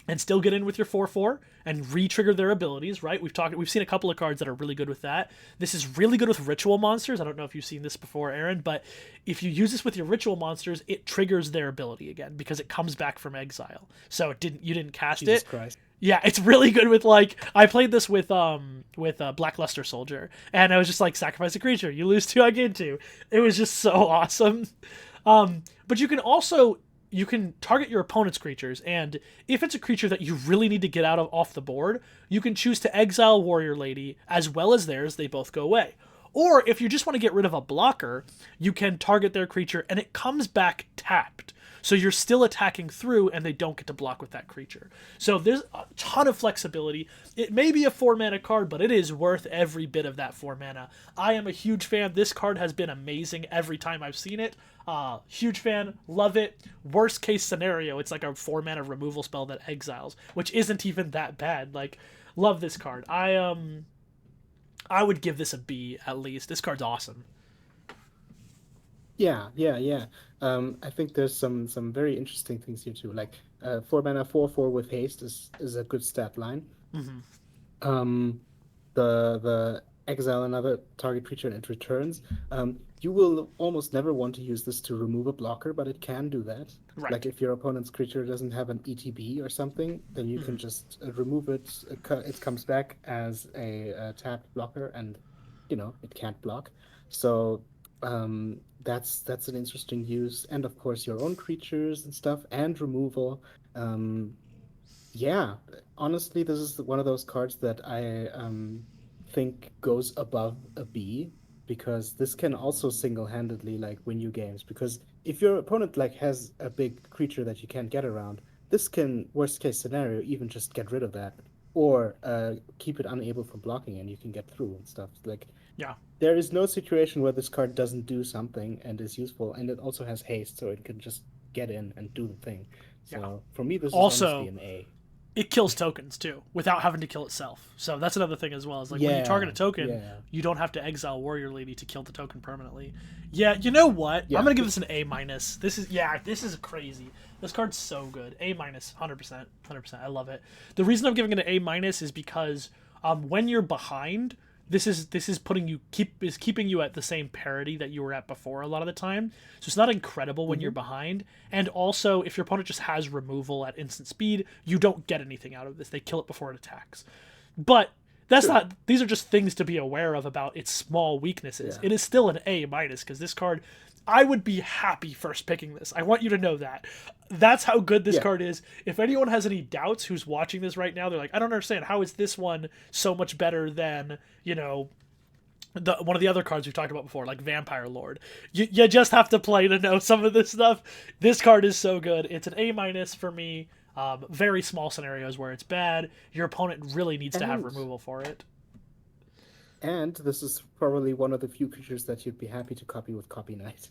and still get in with your 4/4 and re-trigger their abilities, right? We've seen a couple of cards that are really good with that. This is really good with ritual monsters. I don't know if you've seen this before, Aaron, but if you use this with your ritual monsters, it triggers their ability again because it comes back from exile. So you didn't cast Jesus it. Christ. Yeah, it's really good with I played this with Blackluster Soldier, and I was just like, sacrifice a creature, you lose 2, I gain 2. It was just so awesome. But you can target your opponent's creatures, and if it's a creature that you really need to get off the board, you can choose to exile Warrior Lady as well as theirs. They both go away. Or if you just want to get rid of a blocker, you can target their creature and it comes back tapped. So you're still attacking through and they don't get to block with that creature. So there's a ton of flexibility. It may be a 4-mana card, but it is worth every bit of that 4 mana. I am a huge fan. This card has been amazing every time I've seen it. Huge fan. Love it. Worst case scenario, it's like a 4-mana removal spell that exiles, which isn't even that bad. Love this card. I would give this a B at least. This card's awesome. Yeah, yeah, yeah. I think there's some very interesting things here too. Like 4 mana 4/4 with haste is a good stat line. Mm-hmm. Um, the exile another target creature and it returns. You will almost never want to use this to remove a blocker, but it can do that. Right. Like if your opponent's creature doesn't have an ETB or something, then you can just remove it. It comes back as a tapped blocker, and it can't block. So that's an interesting use, and of course your own creatures and stuff, and removal. Yeah, honestly, this is one of those cards that I think goes above a B, because this can also single-handedly win you games. Because if your opponent has a big creature that you can't get around, this can, worst case scenario, even just get rid of that, or keep it unable from blocking, and you can get through and stuff. Yeah. There is no situation where this card doesn't do something and is useful, and it also has haste, so it can just get in and do the thing. So Yeah. for me, this is Also, honestly an A. it kills tokens too without having to kill itself. So that's another thing as well. Is when you target a token, you don't have to exile Warrior Lady to kill the token permanently. Yeah, you know what? Yeah. I'm gonna give this an A minus. This is crazy. This card's so good. A minus, 100%, 100%. I love it. The reason I'm giving it an A minus is because when you're behind, this is keeping you at the same parity that you were at before a lot of the time. So it's not incredible when you're behind. And also, if your opponent just has removal at instant speed, you don't get anything out of this. They kill it before it attacks. But that's not. These are just things to be aware of about its small weaknesses. Yeah. It is still an A minus because this card, I would be happy first picking this. I want you to know that. That's how good this card is. If anyone has any doubts who's watching this right now, they're like, I don't understand. How is this one so much better than, one of the other cards we've talked about before, like Vampire Lord? You just have to play to know some of this stuff. This card is so good. It's an A minus for me. Very small scenarios where it's bad. Your opponent really needs to have removal for it. And this is probably one of the few creatures that you'd be happy to copy with Copy Knight.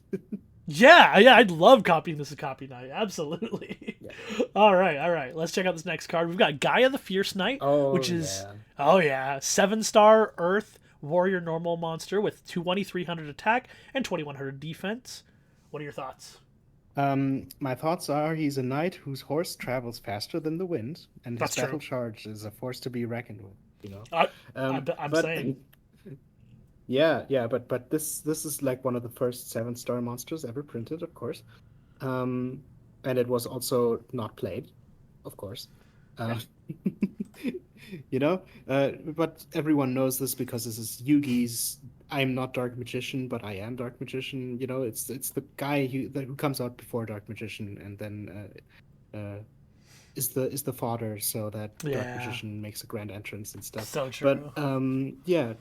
Yeah, I'd love copying this as Copy Knight. Absolutely. Yeah. All right. Let's check out this next card. We've got Gaia the Fierce Knight, which is 7-star Earth Warrior normal monster with 2300 attack and 2100 defense. What are your thoughts? My thoughts are he's a knight whose horse travels faster than the wind, and his battle charge is a force to be reckoned with. I'm saying. Yeah, but this is like one of the first 7-star monsters ever printed, of course. And it was also not played, of course. But everyone knows this because this is Yugi's I'm not Dark Magician, but I am Dark Magician. It's the guy who comes out before Dark Magician and then is the fodder so that Dark Magician makes a grand entrance and stuff. So true. But yeah.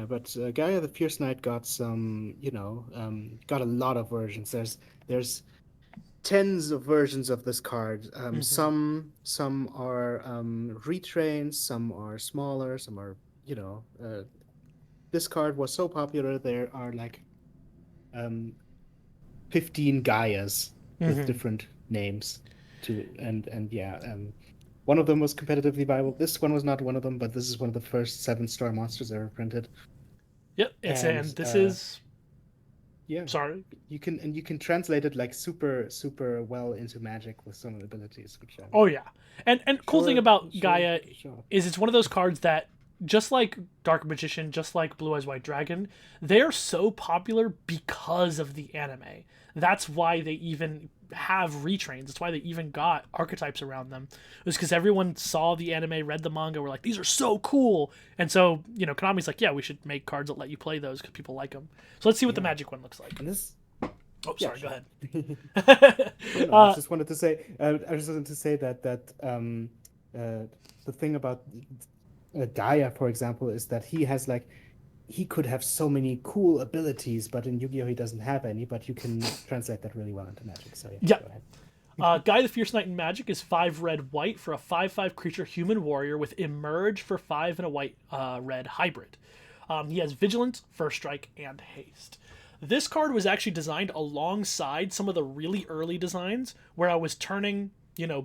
But Gaia the Fierce Knight got some, got a lot of versions. There's tens of versions of this card. Hmm. Some are retrains, some are smaller, some are this card was so popular. There are like um 15 Gaias with Hmm. different names to and yeah. One of them was competitively viable. This one was not one of them, but this is one of the first 7-star monsters ever printed. Yep, And and this is yeah, sorry. you can translate it like super well into Magic with some abilities, which I'm Oh yeah, and cool thing about sure Gaia to show. is it's one of those cards that just like Dark Magician, just like Blue Eyes White Dragon, they're so popular because of the anime. That's why they even have retrains. That's why they even got archetypes around them. It was because everyone saw the anime, read the manga, were like, these are so cool. And so, Konami's like, yeah, we should make cards that let you play those because people like them. So let's see what the Yeah, Magic one looks like. and this Oh, yeah, sorry, go sure. ahead. No, no, uh, I just wanted to say that the thing about Gaia, for example, is that he has like he could have so many cool abilities, but in Yu-Gi-Oh he doesn't have any. But you can translate that really well into Magic. So yeah, yeah, go ahead. Guy the Fierce Knight in Magic is 5 red white for a 5/5 creature human warrior with Emerge for 5 and a white red hybrid. He has Vigilance, First Strike, and Haste. This card was actually designed alongside some of the really early designs where I was turning,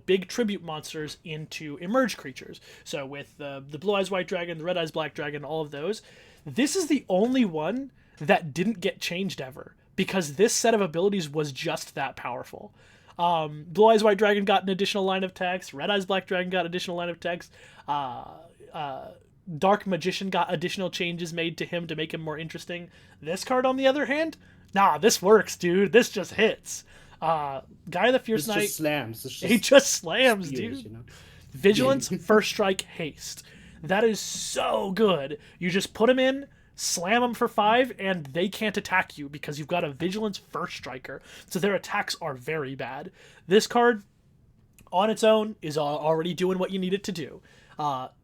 big tribute monsters into Emerge creatures. So with the Blue Eyes White Dragon, the Red Eyes Black Dragon, all of those. This is the only one that didn't get changed ever because this set of abilities was just that powerful. Blue Eyes White Dragon got an additional line of text. Red Eyes Black Dragon got additional line of text. Uh, uh, Dark Magician got additional changes made to him to make him more interesting. This card, on the other hand, nah, this works, dude. This just hits. Guy the Fierce This just Knight, slams. This he just just slams, spears, dude. you know. Vigilance, First Strike, Haste. That is so good. You just put them in, slam them for 5, and they can't attack you because you've got a Vigilance First Striker. So their attacks are very bad. This card, on its own, is already doing what you need it to do.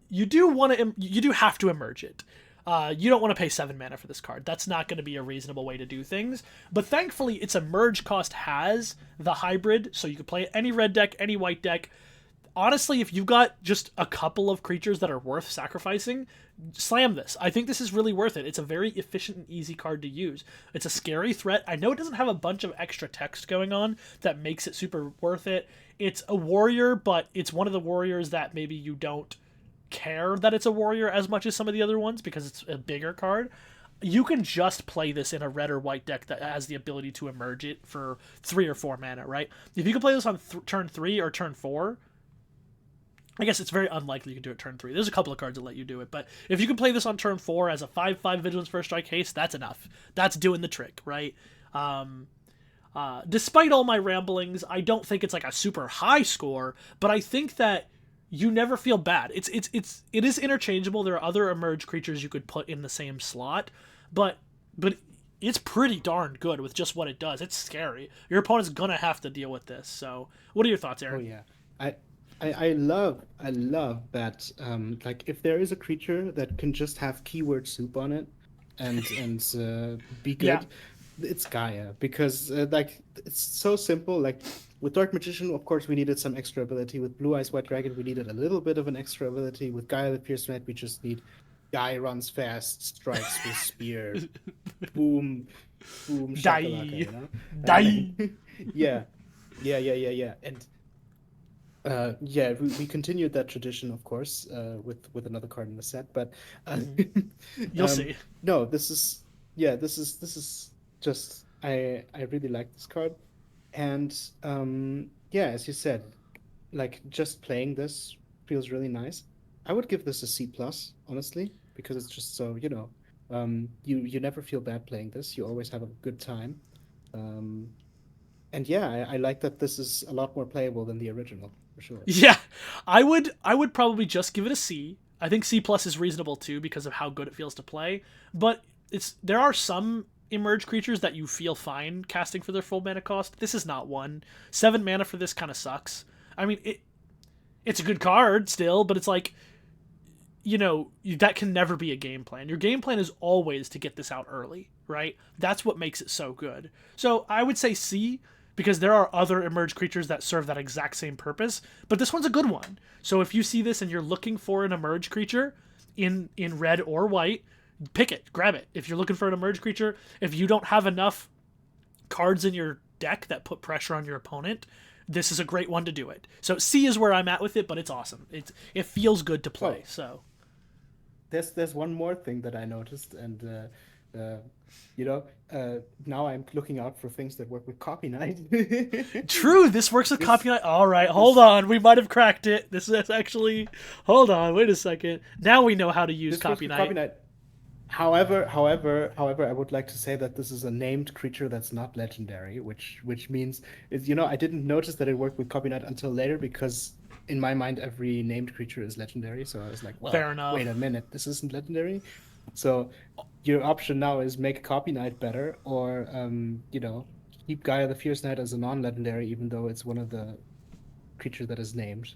You do have to emerge it. You don't want to pay 7 mana for this card. That's not going to be a reasonable way to do things. But thankfully, its emerge cost has the hybrid, so you can play any red deck, any white deck. Honestly, if you've got just a couple of creatures that are worth sacrificing, slam this. I think this is really worth it. It's a very efficient and easy card to use. It's a scary threat. I know it doesn't have a bunch of extra text going on that makes it super worth it. It's a warrior, but it's one of the warriors that maybe you don't care that it's a warrior as much as some of the other ones because it's a bigger card. You can just play this in a red or white deck that has the ability to emerge it for 3 or 4 mana, right? If you can play this on turn 3 or turn 4, I guess it's very unlikely you can do it turn 3. There's a couple of cards that let you do it, but if you can play this on turn 4 as a 5/5 Vigilance First Strike Haste, that's enough. That's doing the trick, right? Despite all my ramblings, I don't think it's like a super high score, but I think that you never feel bad. It is interchangeable. There are other emerge creatures you could put in the same slot, but it's pretty darn good with just what it does. It's scary. Your opponent's gonna have to deal with this. So, what are your thoughts, Oh Aaron? yeah. I I love that like if there is a creature that can just have keyword soup on it and be Yeah. good, it's Gaia because like it's so simple. Like with Dark Magician, of course, we needed some extra ability. With Blue Eyes White Dragon, we needed a little bit of an extra ability. With Gaia the Fierce Knight, we just need Guy runs fast, strikes with spear, boom, boom, shakalaka, Die. you know? Die. Yeah, yeah. And yeah, we continued that tradition, of course, with another card in the set. But Mhm. You'll um, see. no, this is yeah, this is just I really like this card, and yeah, as you said, like just playing this feels really nice. I would give this a C plus, honestly, because it's just so you never feel bad playing this. You always have a good time. Um, and yeah, I like that this is a lot more playable than the original, for sure. Yeah, I would probably just give it a C. I think C plus is reasonable too because of how good it feels to play. But there are some emerge creatures that you feel fine casting for their full mana cost. This is not one. 7 mana for this kind of sucks. I mean it's a good card still, but it's like that can never be a game plan. Your game plan is always to get this out early, right? That's what makes it so good. So I would say C. because there are other emerge creatures that serve that exact same purpose, but this one's a good one. So if you see this and you're looking for an emerge creature in red or white, pick it, grab it. If you're looking for an emerge creature, if you don't have enough cards in your deck that put pressure on your opponent, this is a great one to do it. So C is where I'm at with it, but it's awesome. It feels good to play. So there's one more thing that I noticed, and now I'm looking out for things that work with Copy Night. True, this works with Copy Night. All right, hold on. We might have cracked it. This is actually... Hold on, wait a second. Now we know how to use Copy Night. However, I would like to say that this is a named creature that's not legendary, which means I didn't notice that it worked with Copy Night until later, because in my mind every named creature is legendary. So I was like, well, fair enough. Wait a minute, this isn't legendary. So your option now is make Copy Night better, or keep Gaia the Fierce Knight as a non-legendary, even though it's one of the creatures that is named.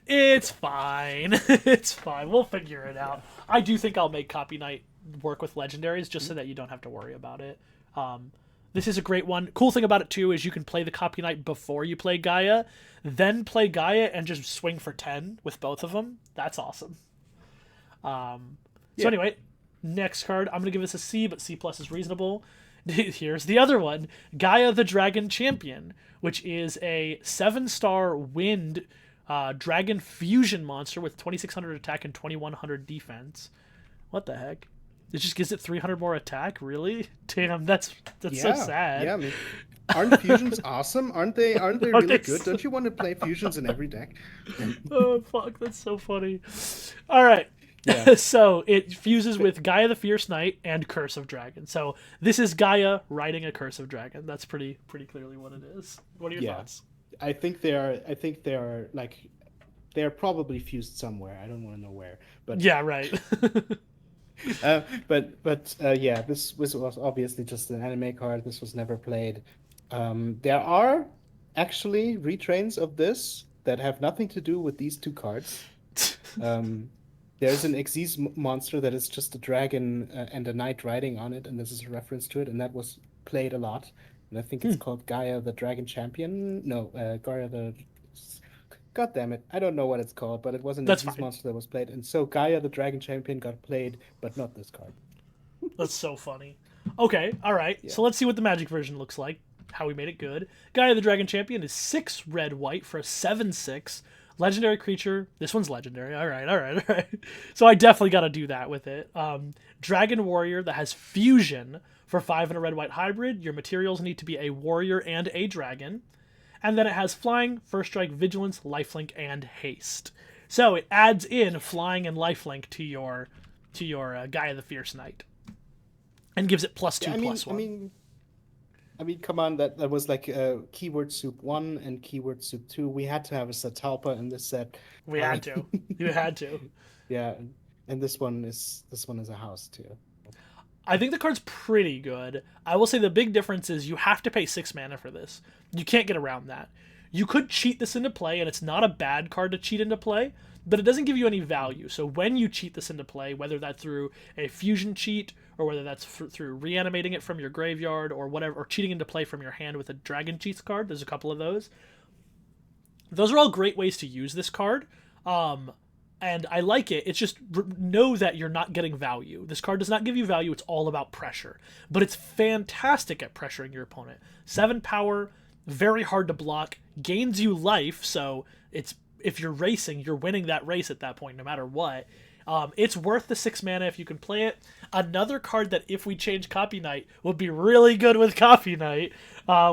It's fine. It's fine. We'll figure it out. I do think I'll make Copy Night work with legendaries just so that you don't have to worry about it. This is a great one. Cool thing about it too is you can play the Copy Night before you play Gaia, then play Gaia and just swing for 10 with both of them. That's awesome. So anyway, next card. I'm going to give this a C, but C+ is reasonable. Here's the other one. Gaia the Dragon Champion, which is a 7-star wind dragon fusion monster with 2600 attack and 2100 defense. What the heck? It just gives it 300 more attack? Really? Damn, that's so sad. Yeah, I mean, aren't fusions awesome? Aren't they really good? Don't you want to play fusions in every deck? Oh, fuck, that's so funny. All right. Yeah. So it fuses with Gaia the Fierce Knight and Curse of Dragon. So this is Gaia riding a Curse of Dragon. That's pretty clearly what it is. What are your thoughts? I think they are like, they are probably fused somewhere. I don't want to know where. But yeah, right. This was obviously just an anime card. This was never played. There are actually retrains of this that have nothing to do with these two cards. There's an Xyz monster that is just a dragon and a knight riding on it, and this is a reference to it, and that was played a lot. And I think it's called Gaia the Dragon Champion. No, Gaia the... God damn it. I don't know what it's called, but it was an Xyz monster that was played. And so Gaia the Dragon Champion got played, but not this card. That's so funny. Okay, all right. Yeah. So let's see what the Magic version looks like, how we made it good. Gaia the Dragon Champion is 6 red-white for a 7/6. Legendary creature. This one's legendary. All right. So I definitely got to do that with it. Dragon Warrior that has fusion for 5 and a red-white hybrid. Your materials need to be a warrior and a dragon. And then it has flying, first strike, vigilance, lifelink, and haste. So it adds in flying and lifelink to your Gaia the Fierce Knight, and gives it +2/+1. I mean, come on, that was like keyword soup 1 and keyword soup 2. We had to have a Satalpa in this set. We had to. You had to. Yeah, and this one is a house too. I think the card's pretty good. I will say the big difference is you have to pay 6 mana for this. You can't get around that. You could cheat this into play, and it's not a bad card to cheat into play, but it doesn't give you any value. So when you cheat this into play, whether that's through a fusion cheat, or whether that's through reanimating it from your graveyard, or whatever, or cheating into play from your hand with a Dragon Cheats card, there's a couple of those. Those are all great ways to use this card. And I like it. It's just know that you're not getting value. This card does not give you value. It's all about pressure. But it's fantastic at pressuring your opponent. 7 power, very hard to block, gains you life. So if you're racing, you're winning that race at that point, no matter what. It's worth the 6 mana if you can play it. Another card that if we change Copy Night would be really good with Copy Night,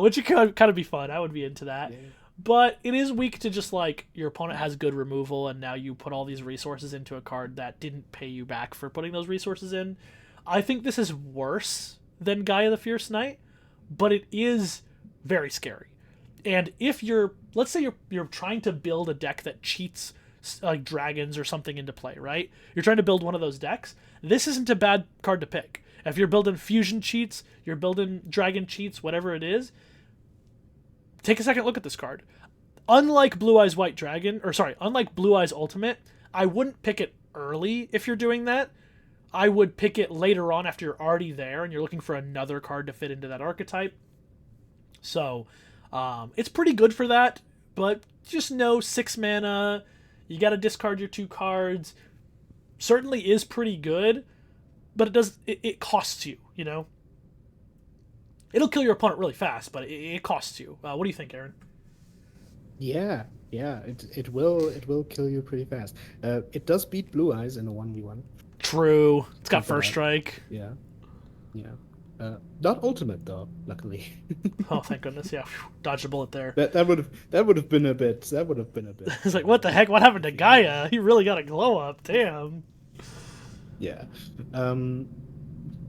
which would kind of be fun. I would be into that. Yeah. But it is weak to just like your opponent has good removal and now you put all these resources into a card that didn't pay you back for putting those resources in. I think this is worse than Gaia the Fierce Knight, but it is very scary. And if let's say you're trying to build a deck that cheats like dragons or something into play, right? You're trying to build one of those decks. This isn't a bad card to pick. If you're building fusion cheats, you're building dragon cheats, whatever it is, take a second look at this card. Unlike Blue Eyes Ultimate, I wouldn't pick it early if you're doing that. I would pick it later on after you're already there and you're looking for another card to fit into that archetype. So, It's pretty good for that, but just know 6 mana, you got to discard your 2 cards. Certainly is pretty good, but it costs you, you know? It'll kill your opponent really fast, but it costs you. What do you think, Aaron? Yeah, yeah, it will kill you pretty fast. It does beat Blue Eyes in a 1v1. True. It's got Point that first out. strike. Yeah, yeah. Not ultimate though, luckily. Oh, thank goodness. Yeah. Phew, dodged a bullet there. That would have been a bit It's like, what the heck? What happened to Gaia? He really got a glow up. Damn. yeah. Um,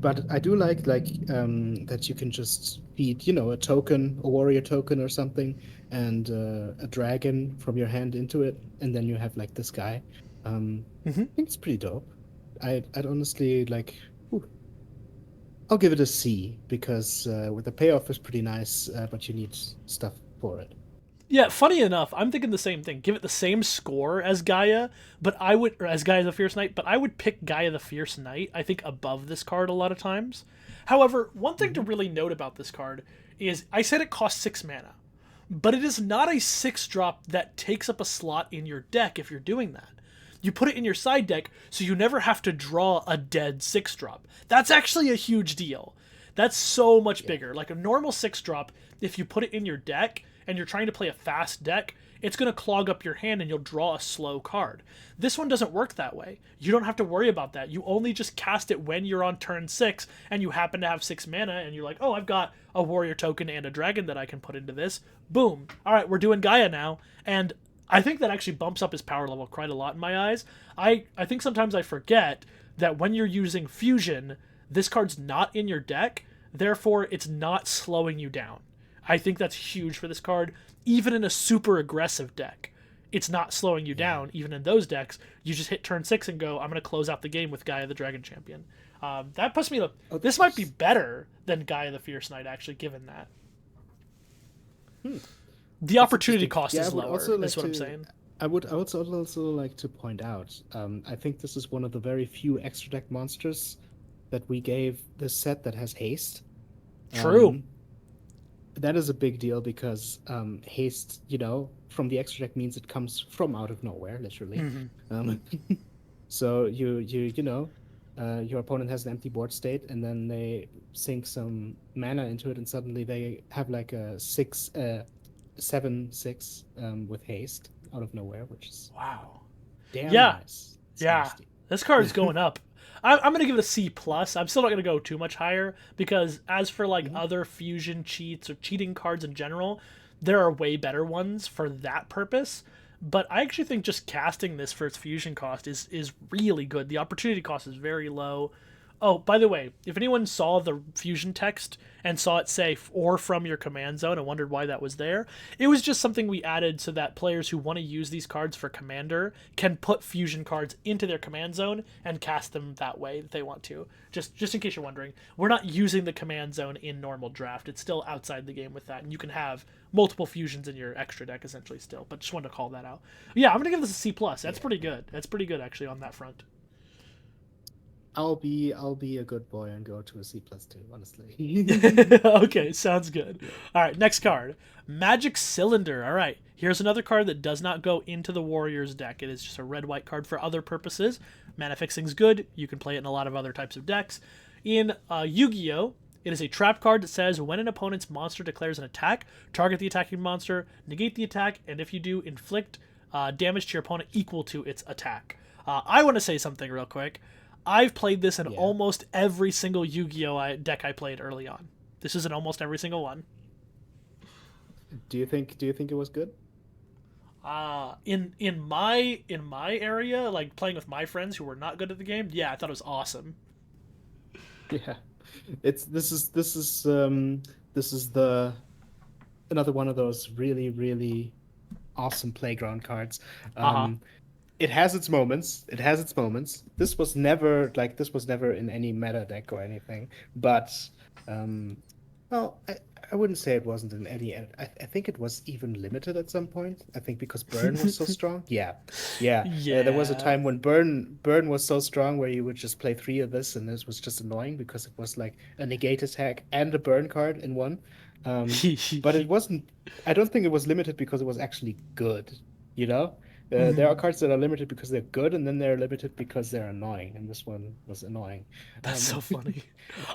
but I do like that you can just feed, a token, a warrior token or something, and a dragon from your hand into it, and then you have like this guy. Hmm. I think it's pretty dope. I'd honestly like. Ooh, I'll give it a C because with the payoff is pretty nice, but you need stuff for it. Yeah, funny enough, I'm thinking the same thing. Give it the same score as Gaia, but or as Gaia the Fierce Knight, but I would pick Gaia the Fierce Knight, I think, above this card a lot of times. However, one thing to Hmm. really note about this card is I said it costs 6 mana, but it is not a 6 drop that takes up a slot in your deck if you're doing that. You put it in your side deck so you never have to draw a dead 6 drop. That's actually a huge deal. That's so much Yeah. bigger. Like a normal 6 drop, if you put it in your deck and you're trying to play a fast deck, it's going to clog up your hand and you'll draw a slow card. This one doesn't work that way. You don't have to worry about that. You only just cast it when you're on turn 6 and you happen to have 6 mana and you're like, oh, I've got a warrior token and a dragon that I can put into this. Boom. All right, we're doing Gaia now. And I think that actually bumps up his power level quite a lot in my eyes. I think sometimes I forget that when you're using fusion, this card's not in your deck, therefore it's not slowing you down. I think that's huge for this card, even in a super aggressive deck. It's not slowing you Yeah. down, even in those decks. You just hit turn 6 and go, I'm going to close out the game with Gaia the Dragon Champion. That puts me to. Oh, This might be better than Gaia the Fierce Knight, actually, given that. hmm. The That's opportunity interesting. cost Yeah, I is would lower, also like is what I'm to. saying. I would also like to point out. I think this is one of the very few extra deck monsters that we gave this set that has haste. True. Um, that is a big deal because haste, from the extra deck means it comes from out of nowhere, literally. Hmm. Um, so your opponent has an empty board state, and then they sink some mana into it, and suddenly they have like a 7/6 with haste out of nowhere, which is Wow. damn Yeah, nice. It's yeah. nasty. This card's going up. I'm gonna give it a C plus. I'm still not gonna go too much higher because as for like Mhm. other fusion cheats or cheating cards in general, there are way better ones for that purpose. But I actually think just casting this for its fusion cost is really good. The opportunity cost is very low. Oh, by the way, if anyone saw the fusion text and saw it say or from your command zone and wondered why that was there, it was just something we added so that players who want to use these cards for commander can put fusion cards into their command zone and cast them that way if they want to. Just in case you're wondering, we're not using the command zone in normal draft. It's still outside the game with that, and you can have multiple fusions in your extra deck essentially still. But just wanted to call that out. Yeah, I'm gonna give this a C plus. That's Yeah. pretty good. That's pretty good actually on that front. I'll be a good boy and go to a C plus two, honestly. Okay, sounds good. All right, next card. Magic Cylinder. All right, here's another card that does not go into the Warriors deck. It is just a red-white card for other purposes. Mana fixing's good. You can play it in a lot of other types of decks. In Yu-Gi-Oh! It is a trap card that says when an opponent's monster declares an attack, target the attacking monster, negate the attack, and if you do, inflict damage to your opponent equal to its attack. I want to say something real quick. I've played this in Yeah. almost every single Yu-Gi-Oh deck I played early on. This is in almost every single one. Do you think it was good? In my area, like playing with my friends who were not good at the game, yeah, I thought it was awesome. Yeah. This is the another one of those really, really awesome playground cards. Uh huh. It has its moments. It has its moments. This was never in any meta deck or anything. But um well, I wouldn't say it wasn't in any. I think it was even limited at some point. I think because Burn was so strong. Yeah, yeah. There was a Yeah. time when Burn was so strong where you would just play three of this, and this was just annoying because it was like a negate attack and a burn card in one. Um, but it wasn't. I don't think it was limited because it was actually good. You know, there are Mhm. cards that are limited because they're good, and then they're limited because they're annoying. And this one was annoying. That's Um, so funny.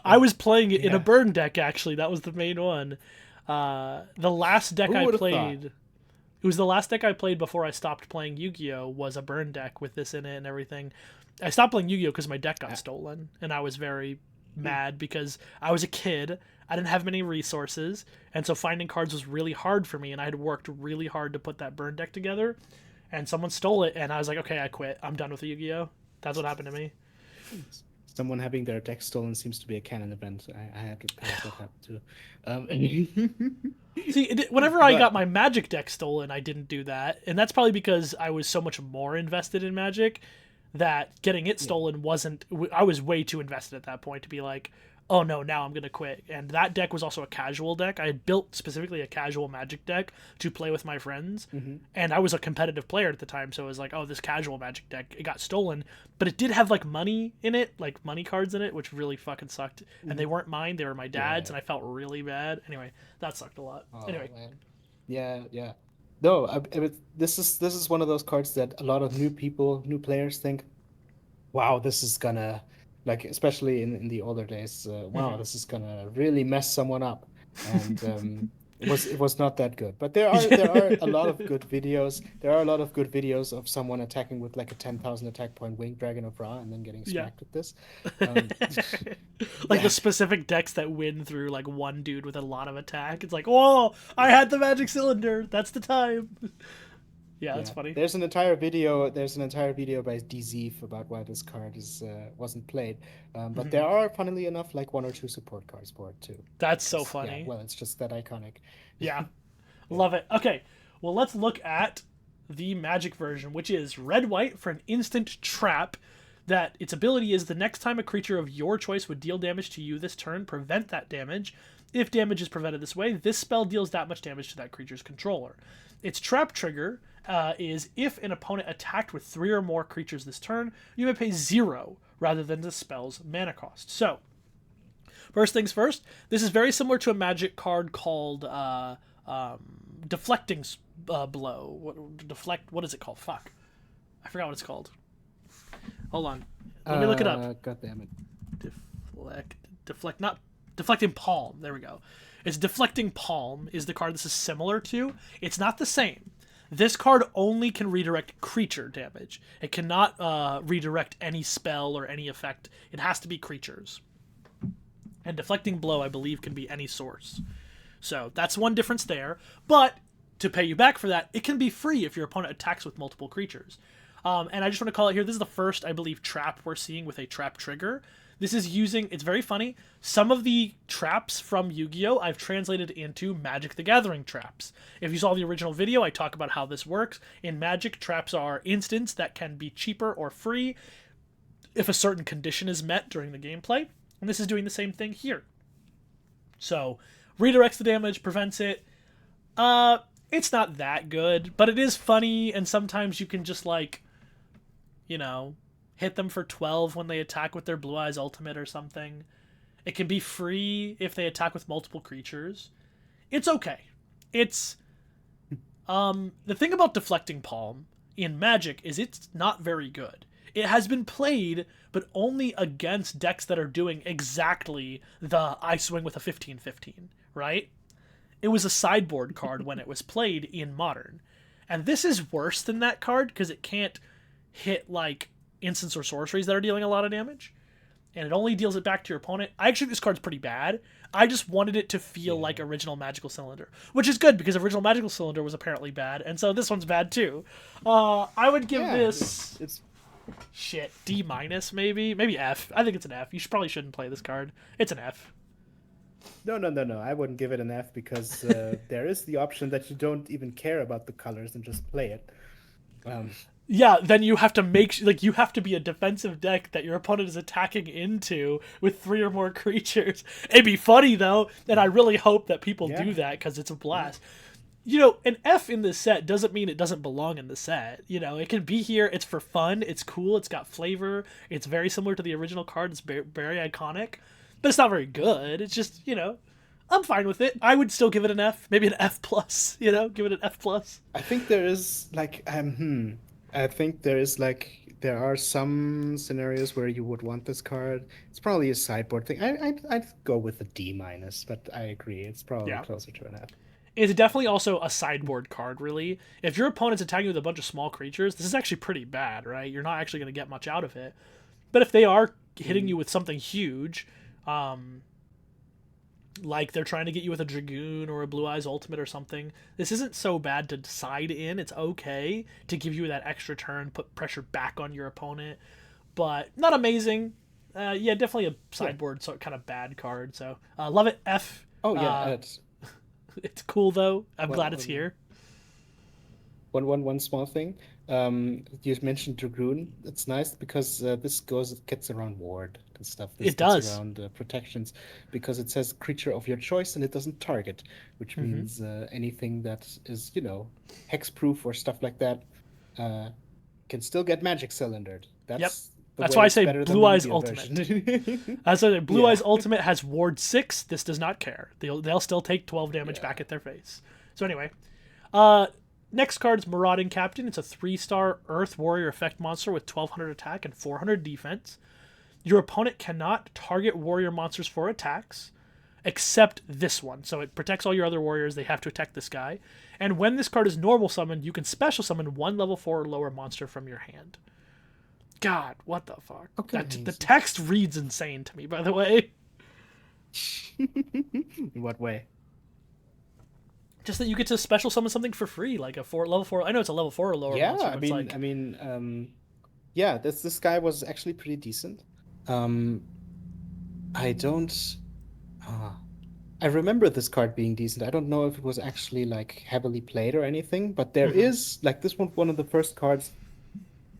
I and was playing it in a yeah, burn deck actually. That was the main one. The last deck who I would have thought? played, it was the last deck I played before I stopped playing Yu-Gi-Oh, was a burn deck with this in it and everything. I stopped playing Yu-Gi-Oh because my deck got Uh, stolen and I was very hmm. mad because I was a kid. I didn't have many resources, and so finding cards was really hard for me, and I had worked really hard to put that burn deck together, and someone stole it, and I was like, okay, I quit. I'm done with Yu-Gi-Oh. That's what happened to me. Someone having their deck stolen seems to be a canon event. I had that happen too. See, whenever I got But my Magic deck stolen, I didn't do that, and that's probably because I was so much more invested in Magic that getting it yeah, stolen wasn't. I was way too invested at that point to be like, oh no, now I'm gonna quit. And that deck was also a casual deck. I had built specifically a casual Magic deck to play with my friends, hmm, and I was a competitive player at the time, so it was like, oh, this casual Magic deck, it got stolen, but it did have like money in it, like money cards in it, which really fucking sucked. And hmm, they weren't mine; they were my dad's, yeah. and I felt really bad. Anyway, that sucked a lot. Oh Anyway, man, yeah, yeah. No, this is one of those cards that a lot of new people, new players think, wow, this is gonna, like, especially in the older days, wow, mm-hmm. this is gonna really mess someone up. And it was not that good. But there are a lot of Yeah. good videos. There are a lot of good videos of someone attacking with like a 10,000 attack point Winged Dragon of Ra and then getting Yeah. smacked with this. Um, Like the yeah, specific decks that win through like one dude with a lot of attack. It's like, whoa, I had the magic cylinder. That's the time. Yeah, that's yeah. funny. There's an entire video by DZeef about why this card is wasn't played. But Hmm. there are, funnily enough, like one or two support cards for it too. That's so Because yeah, funny. well, it's just that iconic. Yeah, Yeah. love it. Okay, well, let's look at the magic version, which is red white for an instant trap. That its ability is the next time a creature of your choice would deal damage to you this turn, prevent that damage. If damage is prevented this way, this spell deals that much damage to that creature's controller. Its trap trigger is if an opponent attacked with 3 or more creatures this turn, you may pay 0 rather than the spell's mana cost. So, first things first, this is very similar to a magic card called Deflecting Blow. Deflect, what is it called? Fuck. I forgot what it's called. Hold on. Let me look it up. God damn it. Deflect, deflect, not deflecting palm. There we go. It's deflecting palm is the card this is similar to. It's not the same. This card only can redirect creature damage. It cannot redirect any spell or any effect. It has to be creatures. And deflecting blow, I believe, can be any source. So that's one difference there. But to pay you back for that, it can be free if your opponent attacks with multiple creatures. And I just want to call it here. This is the first, I believe, trap we're seeing with a trap trigger. This is using, it's very funny. Some of the traps from Yu Gi Oh! I've translated into Magic the Gathering traps. If you saw the original video, I talk about how this works. In Magic, traps are instants that can be cheaper or free if a certain condition is met during the gameplay. And this is doing the same thing here. So, redirects the damage, prevents it. It's not that good, but it is funny, and sometimes you can just like, you know, hit them for 12 when they attack with their Blue Eyes Ultimate or something. It can be free if they attack with multiple creatures. It's okay. It's the thing about deflecting palm in Magic is it's not very good. It has been played, but only against decks that are doing exactly the I swing with a 15/15, right? It was a sideboard card when it was played in Modern. And this is worse than that card because it can't hit like instants or sorceries that are dealing a lot of damage. And it only deals it back to your opponent. I actually think this card's pretty bad. I just wanted it to feel Yeah. like original Magical Cylinder, which is good because original Magical Cylinder was apparently bad, and so this one's bad too. I would give Yeah, this it's shit D minus maybe F. I think it's an F. You probably shouldn't play this card. It's an F. no, no, no, no. I wouldn't give it an F because there is the option that you don't even care about the colors and just play it. Um, Yeah, then you have to you have to be a defensive deck that your opponent is attacking into with 3 or more creatures. It'd be funny though, and I really hope that people do Yeah, that because it's a yeah. blast. You know, an F in this set doesn't mean it doesn't belong in the set. You know, it can be here. It's for fun. It's cool. It's got flavor. It's very similar to the original card. It's very iconic, but it's not very good. It's just, you know, I'm fine with it. I would still give it an F, maybe an F plus. You know, give it an F plus. I think there is like I think there is like there are some scenarios where you would want this card. It's probably a sideboard thing. I'd go with a D minus, but I agree. It's probably Yeah. closer to an F. It's definitely also a sideboard card, really. If your opponent's attacking you with a bunch of small creatures, this is actually pretty bad, right? You're not actually going to get much out of it. But if they are hitting you Mm, with something huge, um, like they're trying to get you with a Dragoon or a Blue Eyes Ultimate or something, this isn't so bad to side in. It's okay to give you that extra turn, put pressure back on your opponent, but not amazing. Yeah, definitely a yeah. sideboard sort kind of bad card. So love it. F. Oh yeah. Uh, it's cool though. I'm One, glad it's one, here. one small thing. You mentioned Dragoon. It's nice because this gets around ward and stuff. This It gets does. around protections because it says creature of your choice and it doesn't target, which Hmm. means anything that is, hexproof or stuff like that uh, can still get magic cylindered. Yep. That's the That's way why I it's say better than Blue the Eyes Yu-Gi-Oh Ultimate. version. As I say, Blue Yeah, Eyes Ultimate has Ward 6. This does not care. They'll still take 12 damage yeah. back at their face. So anyway, uh, next card's Marauding Captain. It's a 3-star Earth Warrior effect monster with 1200 attack and 400 defense. Your opponent cannot target warrior monsters for attacks, except this one. So it protects all your other warriors. They have to attack this guy. And when this card is normal summoned, you can special summon one level 4 or lower monster from your hand. God, what the fuck? Okay. The text reads insane to me, by the way. In what way? Just that you get to special summon something for free, like a level 4. I know it's a level 4 or lower Yeah, monster, but it's like, yeah, this guy was actually pretty decent. Um, I don't. Uh, I remember this card being decent. I don't know if it was actually like heavily played or anything, but there mhm. is like this one of the first cards.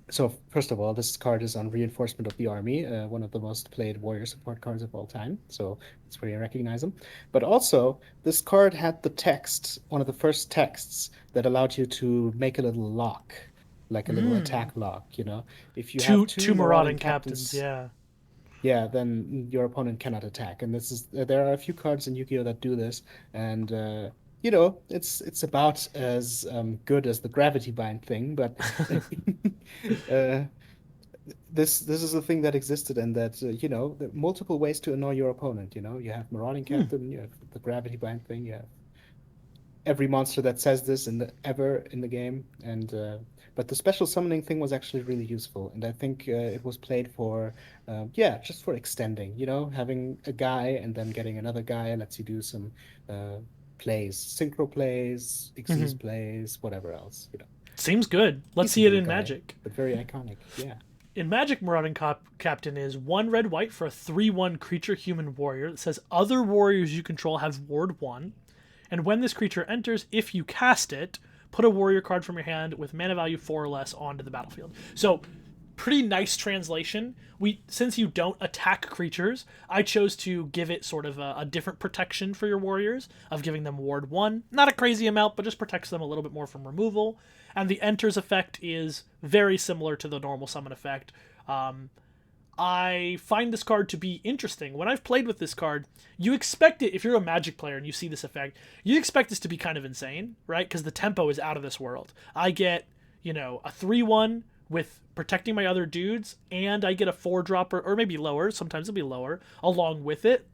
So first of all, this card is on Reinforcement of the Army, one of the most played warrior support cards of all time. So that's where you recognize them. But also, this card had the text, one of the first texts that allowed you to make a little lock, like a little Mm. attack lock. If you have Two two marauding marauding captains, captains, yeah. yeah, then your opponent cannot attack. And this is there are a few cards in Yu-Gi-Oh that do this, and it's about as good as the gravity bind thing, but uh, this is a thing that existed, and that there are multiple ways to annoy your opponent. You have marauding Hmm. captain, you have the gravity bind thing, you have every monster that says this ever in the game, and but the special summoning thing was actually really useful, and I think it was played for yeah, just for extending, having a guy and then getting another guy lets you do some uh, plays, synchro plays, Xyz Mhm. plays, whatever else. Seems good. Let's see Decent it little in guy, Magic. but very iconic. Yeah. In Magic, Marauding Captain is 1 red white for a 3/1 creature human warrior that says other warriors you control have Ward 1. And when this creature enters, if you cast it, put a warrior card from your hand with mana value 4 or less onto the battlefield. So, pretty nice translation. Since you don't attack creatures, I chose to give it sort of a different protection for your warriors of giving them Ward 1. Not a crazy amount, but just protects them a little bit more from removal. And the enters effect is very similar to the normal summon effect. Um, I find this card to be interesting. When I've played with this card, you expect it, if you're a Magic player and you see this effect, you expect this to be kind of insane, right? Because the tempo is out of this world. I get, a 3/1 with protecting my other dudes, and I get a 4-drop or maybe lower, sometimes it'll be lower, along with it.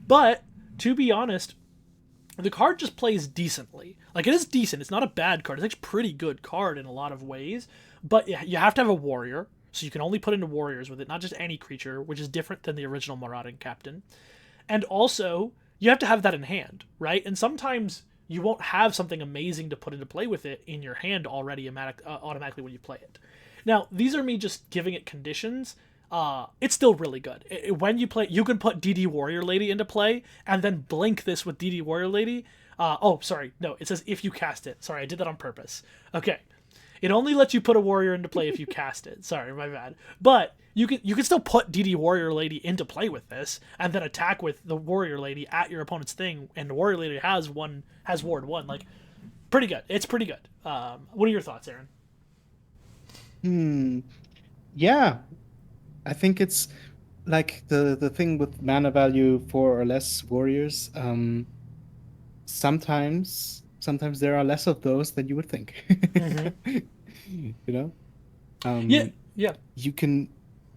But, to be honest, the card just plays decently. Like, it is decent. It's not a bad card. It's actually a pretty good card in a lot of ways. But you have to have a warrior, so you can only put into warriors with it, not just any creature, which is different than the original Marauding Captain. And also, you have to have that in hand, right? And sometimes you won't have something amazing to put into play with it in your hand already automatically when you play it. Now, these are me just giving it conditions. It's still really good. When you play, you can put DD Warrior Lady into play, and then blink this with DD Warrior Lady. Oh, sorry, no, it says if you cast it. Sorry, I did that on purpose. Okay, It only lets you put a warrior into play if you cast it. Sorry, my bad. But you can still put DD Warrior Lady into play with this, and then attack with the Warrior Lady at your opponent's thing, and the Warrior Lady has Ward 1. Like, pretty good. It's pretty good. What are your thoughts, Aaron? Hmm. Yeah, I think it's like the thing with mana value 4 or less warriors. Sometimes there are less of those than you would think. Mm-hmm. You know, Yeah, um, yeah, you can.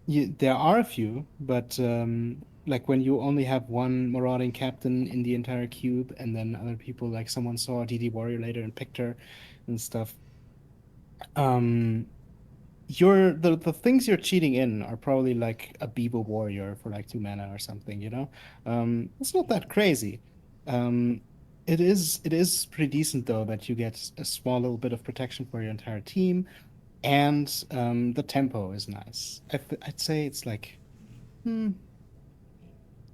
There are a few, but like when you only have one marauding captain in the entire cube, and then other people, like someone saw DD Warrior later and picked her and stuff. Um, the things you're cheating in are probably like a Bebo warrior for like 2 mana or something, you know? It's not that crazy. Um, it is pretty decent though that you get a small little bit of protection for your entire team, and the tempo is nice. I'd say it's like hmm,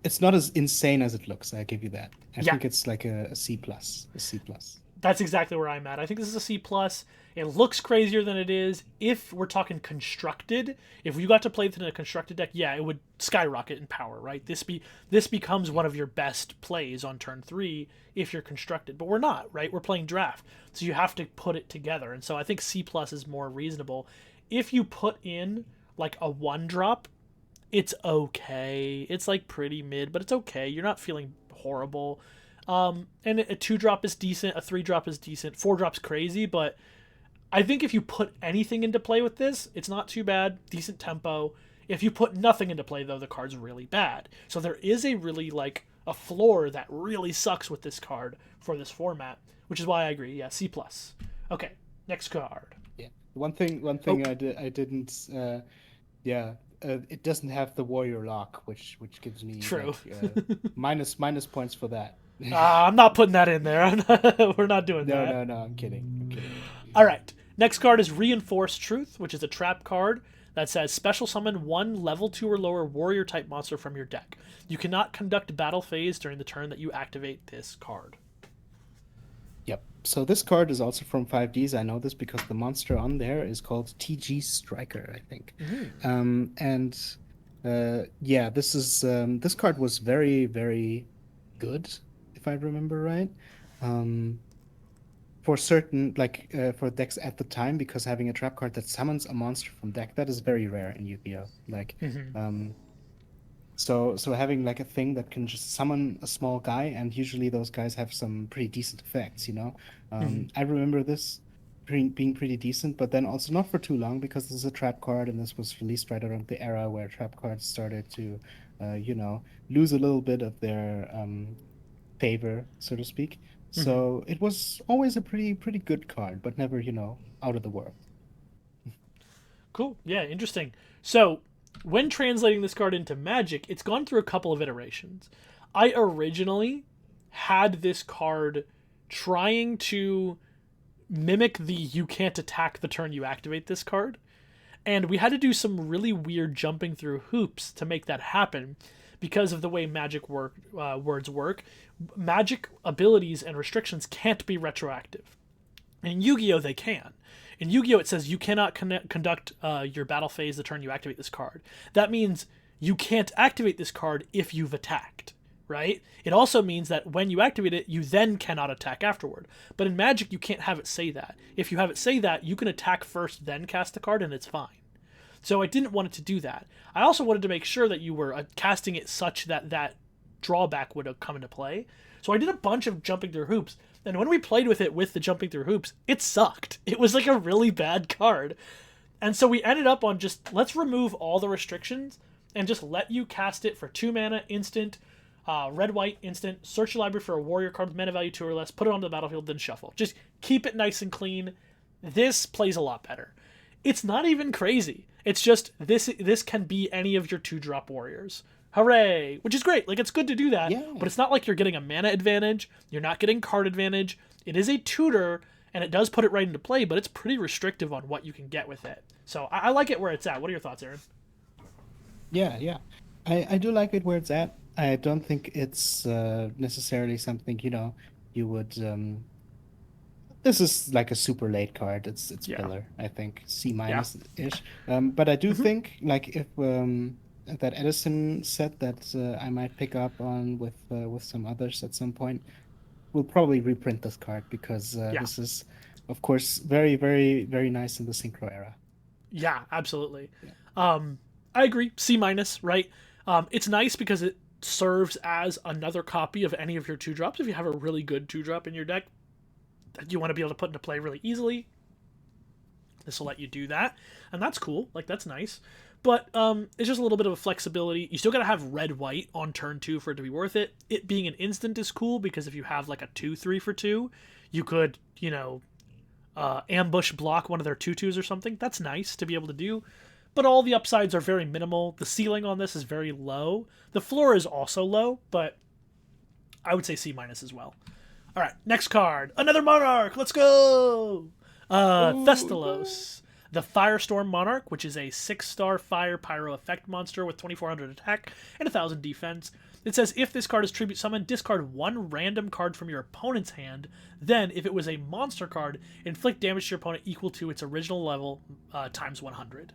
it's not as insane as it looks. I give you that. I yeah. think it's like a C plus, a C plus. That's exactly where I'm at. I think this is a C plus. It looks crazier than it is. If we're talking constructed, if you got to play it in a constructed deck, yeah, it would skyrocket in power, right? This becomes one of your best plays on turn 3 if you're constructed. But we're not, right? We're playing draft, so you have to put it together. And so I think C plus is more reasonable. If you put in like a 1 drop, it's okay. It's like pretty mid, but it's okay. You're not feeling horrible. And a 2 drop is decent. A 3 drop is decent. 4 drop's crazy, but I think if you put anything into play with this, it's not too bad. Decent tempo. If you put nothing into play, though, the card's really bad. So there is a really like a floor that really sucks with this card for this format, which is why I agree. Yeah, C plus. Okay, next card. Yeah. One Oh, thing I didn't yeah, it doesn't have the warrior lock, which gives me true. like minus points for that. I'm not putting that in there. We're not doing No, that. no, no, I'm kidding. I'm kidding. All right. Next card is Reinforced Truth, which is a trap card that says special summon one level 2 or lower warrior type monster from your deck. You cannot conduct battle phase during the turn that you activate this card. Yep. So this card is also from 5Ds. I know this because the monster on there is called TG Striker, I think. Mm. And yeah, this card was very, very good, if I remember right. Um, for certain for decks at the time, because having a trap card that summons a monster from deck, that is very rare in Yu-Gi-Oh! Like Mm-hmm. um so having like a thing that can just summon a small guy, and usually those guys have some pretty decent effects, you know. Mm-hmm. I remember this being pretty decent, but then also not for too long, because this is a trap card, and this was released right around the era where trap cards started to lose a little bit of their favor, so to speak. Mm-hmm. So it was always a pretty good card, but never, out of the world. Cool. Yeah, interesting. So, when translating this card into Magic, it's gone through a couple of iterations. I originally had this card trying to mimic the you can't attack the turn you activate this card. And we had to do some really weird jumping through hoops to make that happen because of the way words work. Magic abilities and restrictions can't be retroactive. In Yu-Gi-Oh, they can. In Yu-Gi-Oh, it says you cannot conduct your battle phase the turn you activate this card. That means you can't activate this card if you've attacked, right? It also means that when you activate it, you then cannot attack afterward. But in Magic, you can't have it say that. If you have it say that, you can attack first, then cast the card, and it's fine. So I didn't want it to do that. I also wanted to make sure that you were casting it such that that drawback would come into play. So I did a bunch of jumping through hoops. And when we played with it with the jumping through hoops, it sucked. It was like a really bad card. And so we ended up on just let's remove all the restrictions and just let you cast it for 2 mana instant, red white instant, search your library for a warrior card with mana value 2 or less, put it onto the battlefield, then shuffle. Just keep it nice and clean. This plays a lot better. It's not even crazy. It's just this can be any of your 2-drop warriors. Hooray! Which is great. Like, it's good to do that, Yeah. but it's not like you're getting a mana advantage. You're not getting card advantage. It is a tutor, and it does put it right into play, but it's pretty restrictive on what you can get with it. So I like it where it's at. What are your thoughts, Aaron? Yeah, yeah. I do like it where it's at. I don't think it's necessarily something, you would This is like a super late card. It's Yeah. pillar, I think, C Yeah. minus ish. But I do Hmm. think like if that Edison set that I might pick up on with some others at some point, we'll probably reprint this card because Yeah. this is, of course, very very very nice in the synchro era. Yeah, absolutely. Yeah. I agree. C minus, right? It's nice because it serves as another copy of any of your two drops. If you have a really good two drop in your deck that you want to be able to put into play really easily, this will let you do that, and that's cool. Like that's nice. But it's just a little bit of a flexibility. You still gotta have red white on turn 2 for it to be worth it. It being an instant is cool because if you have like a 2/3 for 2, you could ambush block one of their 2/2s or something. That's nice to be able to do. But all the upsides are very minimal. The ceiling on this is very low. The floor is also low, but I would say C minus as well. All right, next card. Another Monarch. Let's go. Oh, Thestalos, the Firestorm Monarch, which is a 6-star fire pyro effect monster with 2400 attack and 1000 defense. It says if this card is tribute summoned, discard one random card from your opponent's hand. Then, if it was a monster card, inflict damage to your opponent equal to its original level times 100.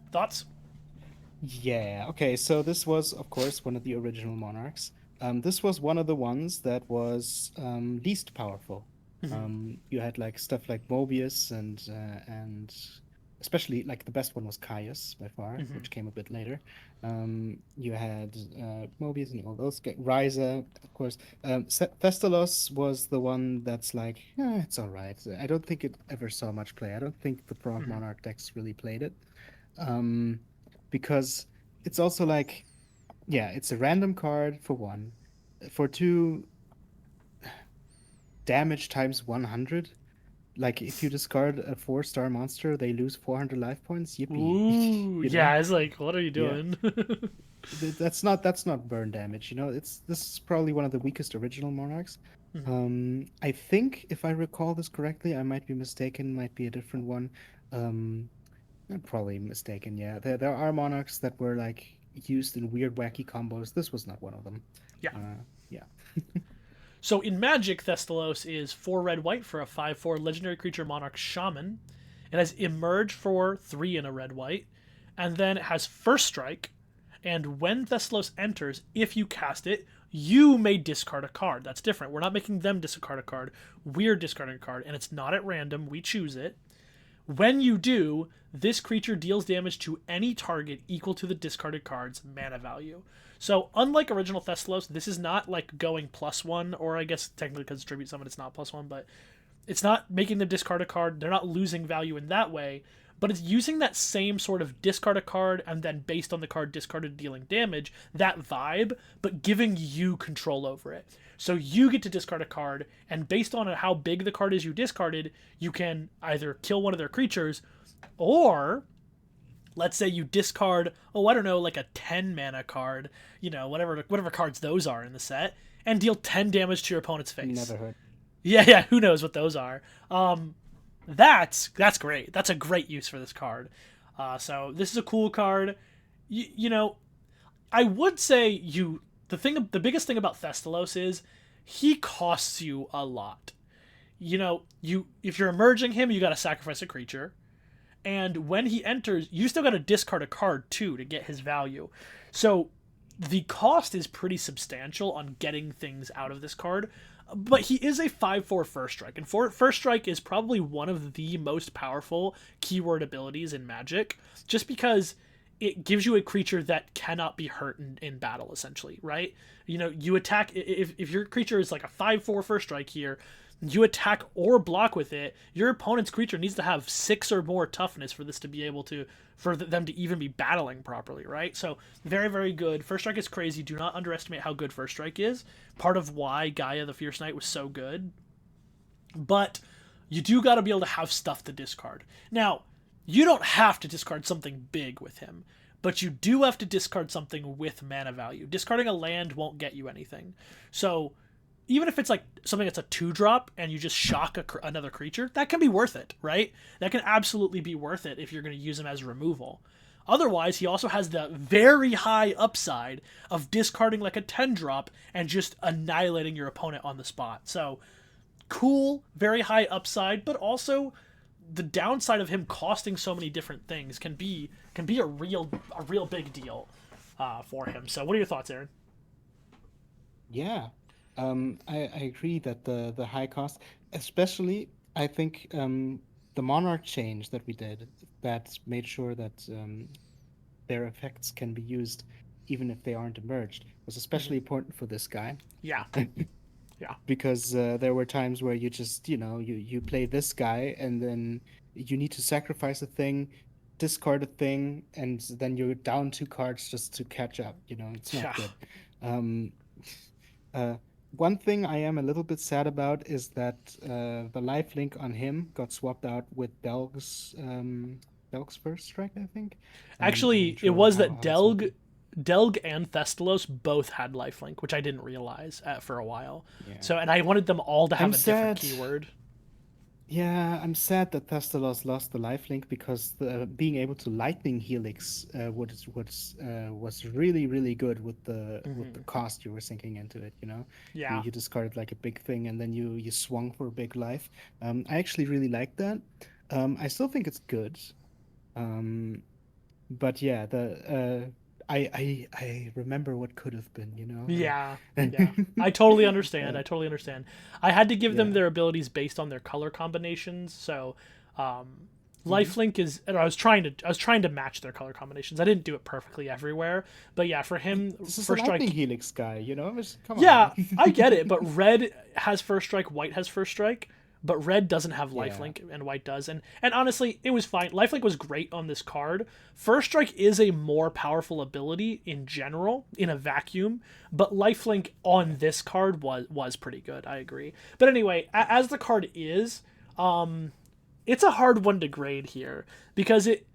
Thoughts? yeah. Okay. So this was, of course, one of the original monarchs. This was one of the ones that was least powerful. Mm-hmm. You had like stuff like Mobius and especially like the best one was Caius by far, Mm-hmm. which came a bit later. You had Mobius and all those. Ryza, of course. Thestalos was the one that's like, it's all right. I don't think it ever saw much play. I don't think the Prog Mm-hmm. Monarch decks really played it. Um, because it's also like, yeah, it's a random card for one. For two, damage times 100. Like if you discard a 4-star monster, they lose 400 life points. Yippee. Ooh, You know? yeah. It's like, what are you Yeah. doing? That's not burn damage, you know? It's this is probably one of the weakest original monarchs. Mm-hmm. I think if I recall this correctly, I might be mistaken, might be a different one. Um I'm probably mistaken, yeah. There are monarchs that were like used in weird wacky combos. This was not one of them. Yeah. Yeah. So in Magic, Thestalos is 4 red white for a 5/4 legendary creature monarch shaman. It has Emerge for 3 in a red white, and then it has First Strike. And when Thestalos enters, if you cast it, you may discard a card. That's different. We're not making them discard a card. We're discarding a card, and it's not at random. We choose it. When you do, this creature deals damage to any target equal to the discarded card's mana value. So, unlike original Thestalos, this is not like going +1, or I guess technically because it's tribute summon, it's not +1, but it's not making them discard a card. They're not losing value in that way, but it's using that same sort of discard a card and then based on the card discarded dealing damage, that vibe, but giving you control over it. So you get to discard a card, and based on how big the card is you discarded, you can either kill one of their creatures, or let's say you discard, oh, I don't know, like a 10 mana card, whatever cards those are in the set, and deal 10 damage to your opponent's face. Never heard. Yeah, who knows what those are. That's great. That's a great use for this card. So this is a cool card. I would say the biggest thing about Thestalos is he costs you a lot. If you're emerging him, you got to sacrifice a creature, and when he enters, you still got to discard a card too to get his value. So the cost is pretty substantial on getting things out of this card. But he is a 5/4 first strike, and first strike is probably one of the most powerful keyword abilities in Magic, just because it gives you a creature that cannot be hurt in battle, essentially, right? You attack, if your creature is like a 5/4 first strike here, you attack or block with it, your opponent's creature needs to have 6 or more toughness for this to be able to, for them to even be battling properly, right? So very, very good. First strike is crazy. Do not underestimate how good first strike is. Part of why Gaia the Fierce Knight was so good. But you do got to be able to have stuff to discard. Now, you don't have to discard something big with him, but you do have to discard something with mana value. Discarding a land won't get you anything. So even if it's like something that's a 2-drop and you just shock another creature, that can be worth it, right? That can absolutely be worth it if you're going to use him as removal. Otherwise, he also has the very high upside of discarding like a 10-drop and just annihilating your opponent on the spot. So cool, very high upside, but also the downside of him costing so many different things can be a real big deal for him. So, what are your thoughts, Aaron? Yeah, I agree that the high cost, especially I think the Monarch change that we did that made sure that their effects can be used even if they aren't emerged was especially important for this guy. Yeah, yeah, Because there were times where you just you play this guy and then you need to sacrifice a thing, discard a thing, and then you're down two cards just to catch up. It's not yeah. good. um uh One thing I am a little bit sad about is that the lifelink on him got swapped out with Delg's first strike, I think. I'm Actually, not it sure was how that how it's meant to. Delg and Thestalos both had lifelink, which I didn't realize for a while. Yeah, So, and I wanted them all to have I'm a different sad. keyword. Yeah, I'm sad that Thestalos lost the lifelink because being able to lightning helix was really really good with the cost you were sinking into it. You Yeah. you discarded like a big thing and then you swung for a big life. I actually really like that. I still think it's good. Um, but yeah, the I remember what could have been. Yeah, yeah. And I totally understand. uh, I totally understand. I had to give them yeah. their abilities based on their color combinations. So, Hmm. lifelink is. And I was trying to match their color combinations. I didn't do it perfectly everywhere, but yeah, for him, This is a first lightning strike. helix guy. Come Yeah, on. I get it, but red has first strike, white has first strike, but red doesn't have Yeah. lifelink and white does. And honestly, it was fine. Lifelink was great on this card. First strike is a more powerful ability in general in a vacuum, but lifelink Yeah. on this card was pretty good. I agree. But anyway, as the card is, it's a hard one to grade here because it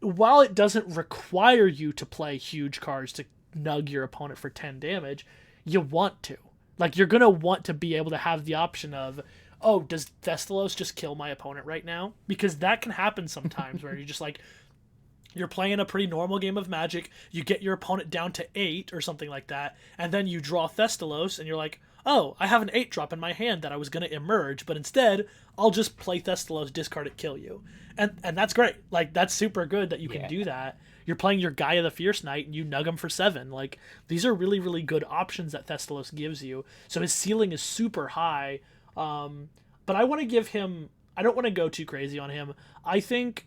while it doesn't require you to play huge cards to nug your opponent for 10 damage, you want to. Like, you're going to want to be able to have the option of, oh, does Thestalos just kill my opponent right now? Because that can happen sometimes where you're just like, you're playing a pretty normal game of Magic, you get your opponent down to 8 or something like that, and then you draw Thestalos, and you're like, oh, I have an 8 drop in my hand that I was going to emerge, but instead, I'll just play Thestalos, discard it, kill you. And that's great. Like, that's super good that you can Yeah. do that. You're playing your Gaia the Fierce Knight, and you nug him for 7. Like, these are really, really good options that Thestalos gives you. So his ceiling is super high. But I want to give him. I don't want to go too crazy on him. I think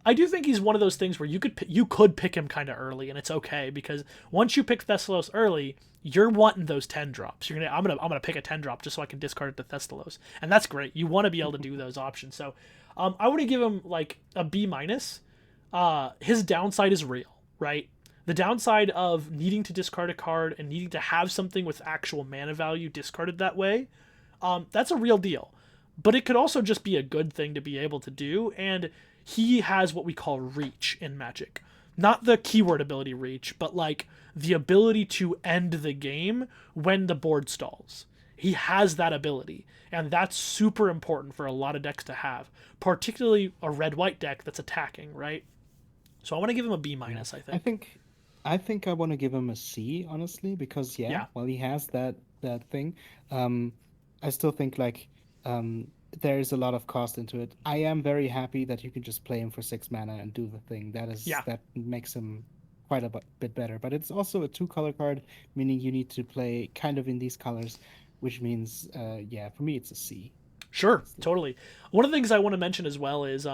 I do think he's one of those things where you could pick him kind of early, and it's okay because once you pick Thestalos early, you're wanting those 10 drops. I'm gonna pick a 10 drop just so I can discard it to Thestalos, and that's great. You want to be able to do those options. So, I want to give him like a B minus. His downside is real, right? The downside of needing to discard a card and needing to have something with actual mana value discarded that way, that's a real deal. But it could also just be a good thing to be able to do, and he has what we call reach in Magic. Not the keyword ability reach, but like the ability to end the game when the board stalls. He has that ability, and that's super important for a lot of decks to have, particularly a red white deck that's attacking, right? So I want to give him a B Yeah. minus, I I think. think I think I want to give him a C, honestly, because yeah, Yeah, while he has that thing, um, I still think like there is a lot of cost into it. I am very happy that you can just play him for 6 mana and do the thing. yeah, That makes him quite a bit better. But it's also a two-color card, meaning you need to play kind of in these colors, which means yeah, for me it's a C, sure, honestly. totally. One of the things I want to mention as well is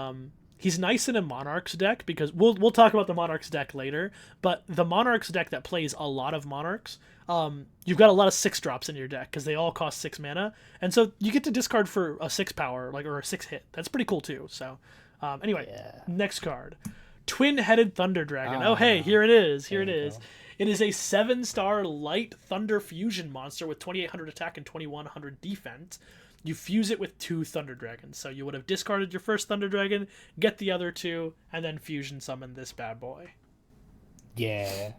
he's nice in a Monarchs deck because we'll talk about the Monarchs deck later. But the Monarchs deck that plays a lot of Monarchs, you've got a lot of 6 drops in your deck because they all cost 6 mana, and so you get to discard for a 6 power like or a 6 hit. That's pretty cool too. So anyway, Yeah. next card, Twin-Headed Thunder Dragon. Oh hey, Ah, here it is. Here there it you is. go. It is a 7-star light thunder fusion monster with 2,800 attack and 2,100 defense. You fuse it with 2 Thunder Dragons. So you would have discarded your first Thunder Dragon, get the other 2, and then fusion summon this bad boy. Yeah.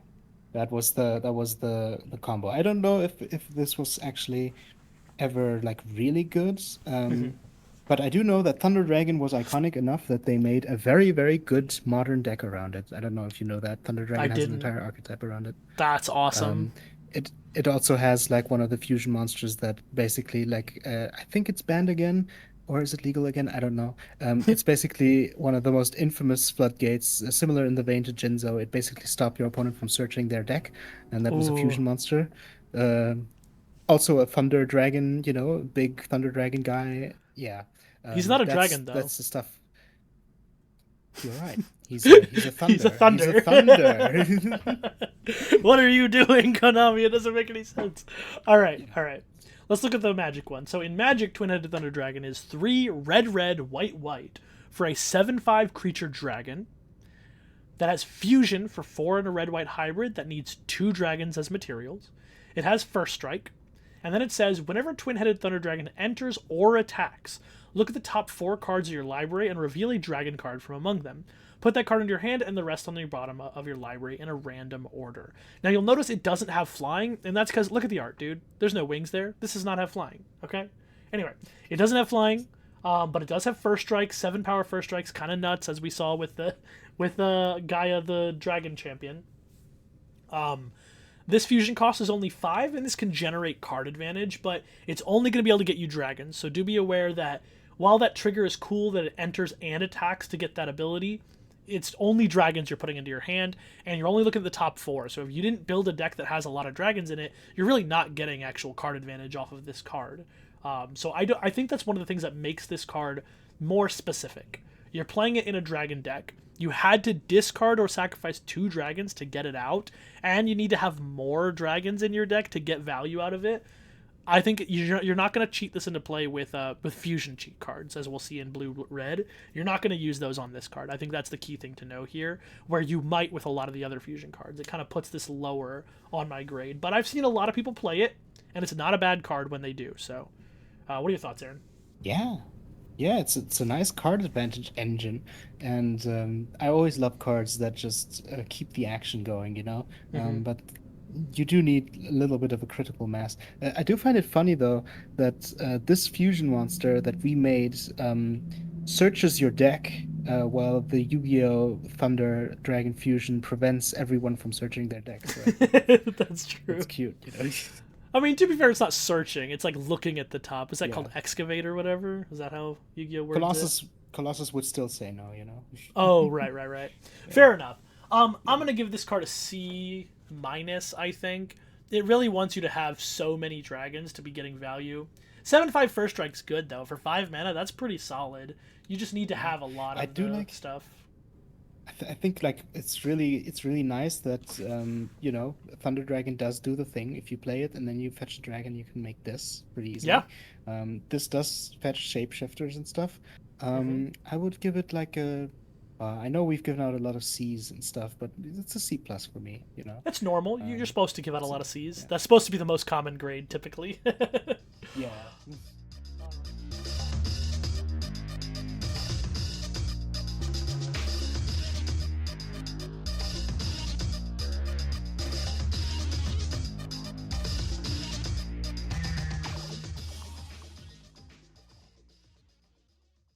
That was the combo. I don't know if this was actually ever like really good. But I do know that Thunder Dragon was iconic enough that they made a very, very good modern deck around it. I don't know if you know that. Thunder I Dragon has an didn't. entire archetype around it. That's Um, awesome. it also has like one of the fusion monsters that basically like I think it's banned again, or is it legal again? I don't know. It's basically one of the most infamous floodgates, similar in the vein to Jinzo. It basically stopped your opponent from searching their deck, and that was a Ooh, fusion monster. Uh, Also a thunder dragon, big thunder dragon guy. Yeah, he's not a that's dragon though. that's the stuff. You're right. He's a He's a thunder. He's a thunder. thunder. What are you doing, Konami? It doesn't make any sense. All right, Yeah. all right. Let's look at the Magic one. So in Magic, Twin-Headed Thunder Dragon is 3 red, red, white, white for a 7/5 creature dragon that has fusion for 4 and a red, white hybrid that needs 2 dragons as materials. It has First Strike, and then it says whenever Twin-Headed Thunder Dragon enters or attacks, look at the top 4 cards of your library and reveal a dragon card from among them. Put that card into your hand and the rest on the bottom of your library in a random order. Now you'll notice it doesn't have flying, and that's because look at the art, dude. There's no wings there. This does not have flying. Okay. Anyway, it doesn't have flying, but it does have First Strike, 7 power First Strikes, kind of nuts as we saw with the Gaia the Dragon Champion. This fusion cost is only 5, and this can generate card advantage, but it's only going to be able to get you dragons. So do be aware that while that trigger is cool that it enters and attacks to get that ability, it's only dragons you're putting into your hand, and you're only looking at the top 4. So if you didn't build a deck that has a lot of dragons in it, you're really not getting actual card advantage off of this card. I think that's one of the things that makes this card more specific. You're playing it in a dragon deck. You had to discard or sacrifice 2 dragons to get it out, and you need to have more dragons in your deck to get value out of it. I think you're not going to cheat this into play with fusion cheat cards, as we'll see in blue red. You're not going to use those on this card. I think that's the key thing to know here, where you might with a lot of the other fusion cards. It kind of puts this lower on my grade, but I've seen a lot of people play it, and it's not a bad card when they do. So, what are your thoughts, Aaron? Yeah. Yeah, it's a nice card advantage engine, and I always love cards that just keep the action going, Mm-hmm. But you do need a little bit of a critical mass. I do find it funny though that this fusion monster that we made searches your deck while the Yu-Gi-Oh! Thunder Dragon Fusion prevents everyone from searching their deck. So That's it's true. cute. I mean, to be fair, it's not searching. It's like looking at the top. Is that Yeah. called excavate or whatever? Is that how Yu-Gi-Oh words it? Colossus would still say no. Oh, right, right, right. Yeah. Fair enough. I'm Yeah. gonna give this card a C minus. I think it really wants you to have so many dragons to be getting value. 7/5 first strike's good though for 5 mana. That's pretty solid. You just need to Yeah. have a lot I of do the like stuff. I think like it's really nice that Thunder Dragon does do the thing. If you play it and then you fetch a dragon, you can make this pretty Yeah. easily. This does fetch shapeshifters and stuff. Hmm. I would give it like a. I know we've given out a lot of C's and stuff, but it's a C plus for me. It's normal. You're Um, supposed to give out a so lot of C's. yeah, That's supposed to be the most common grade typically. yeah.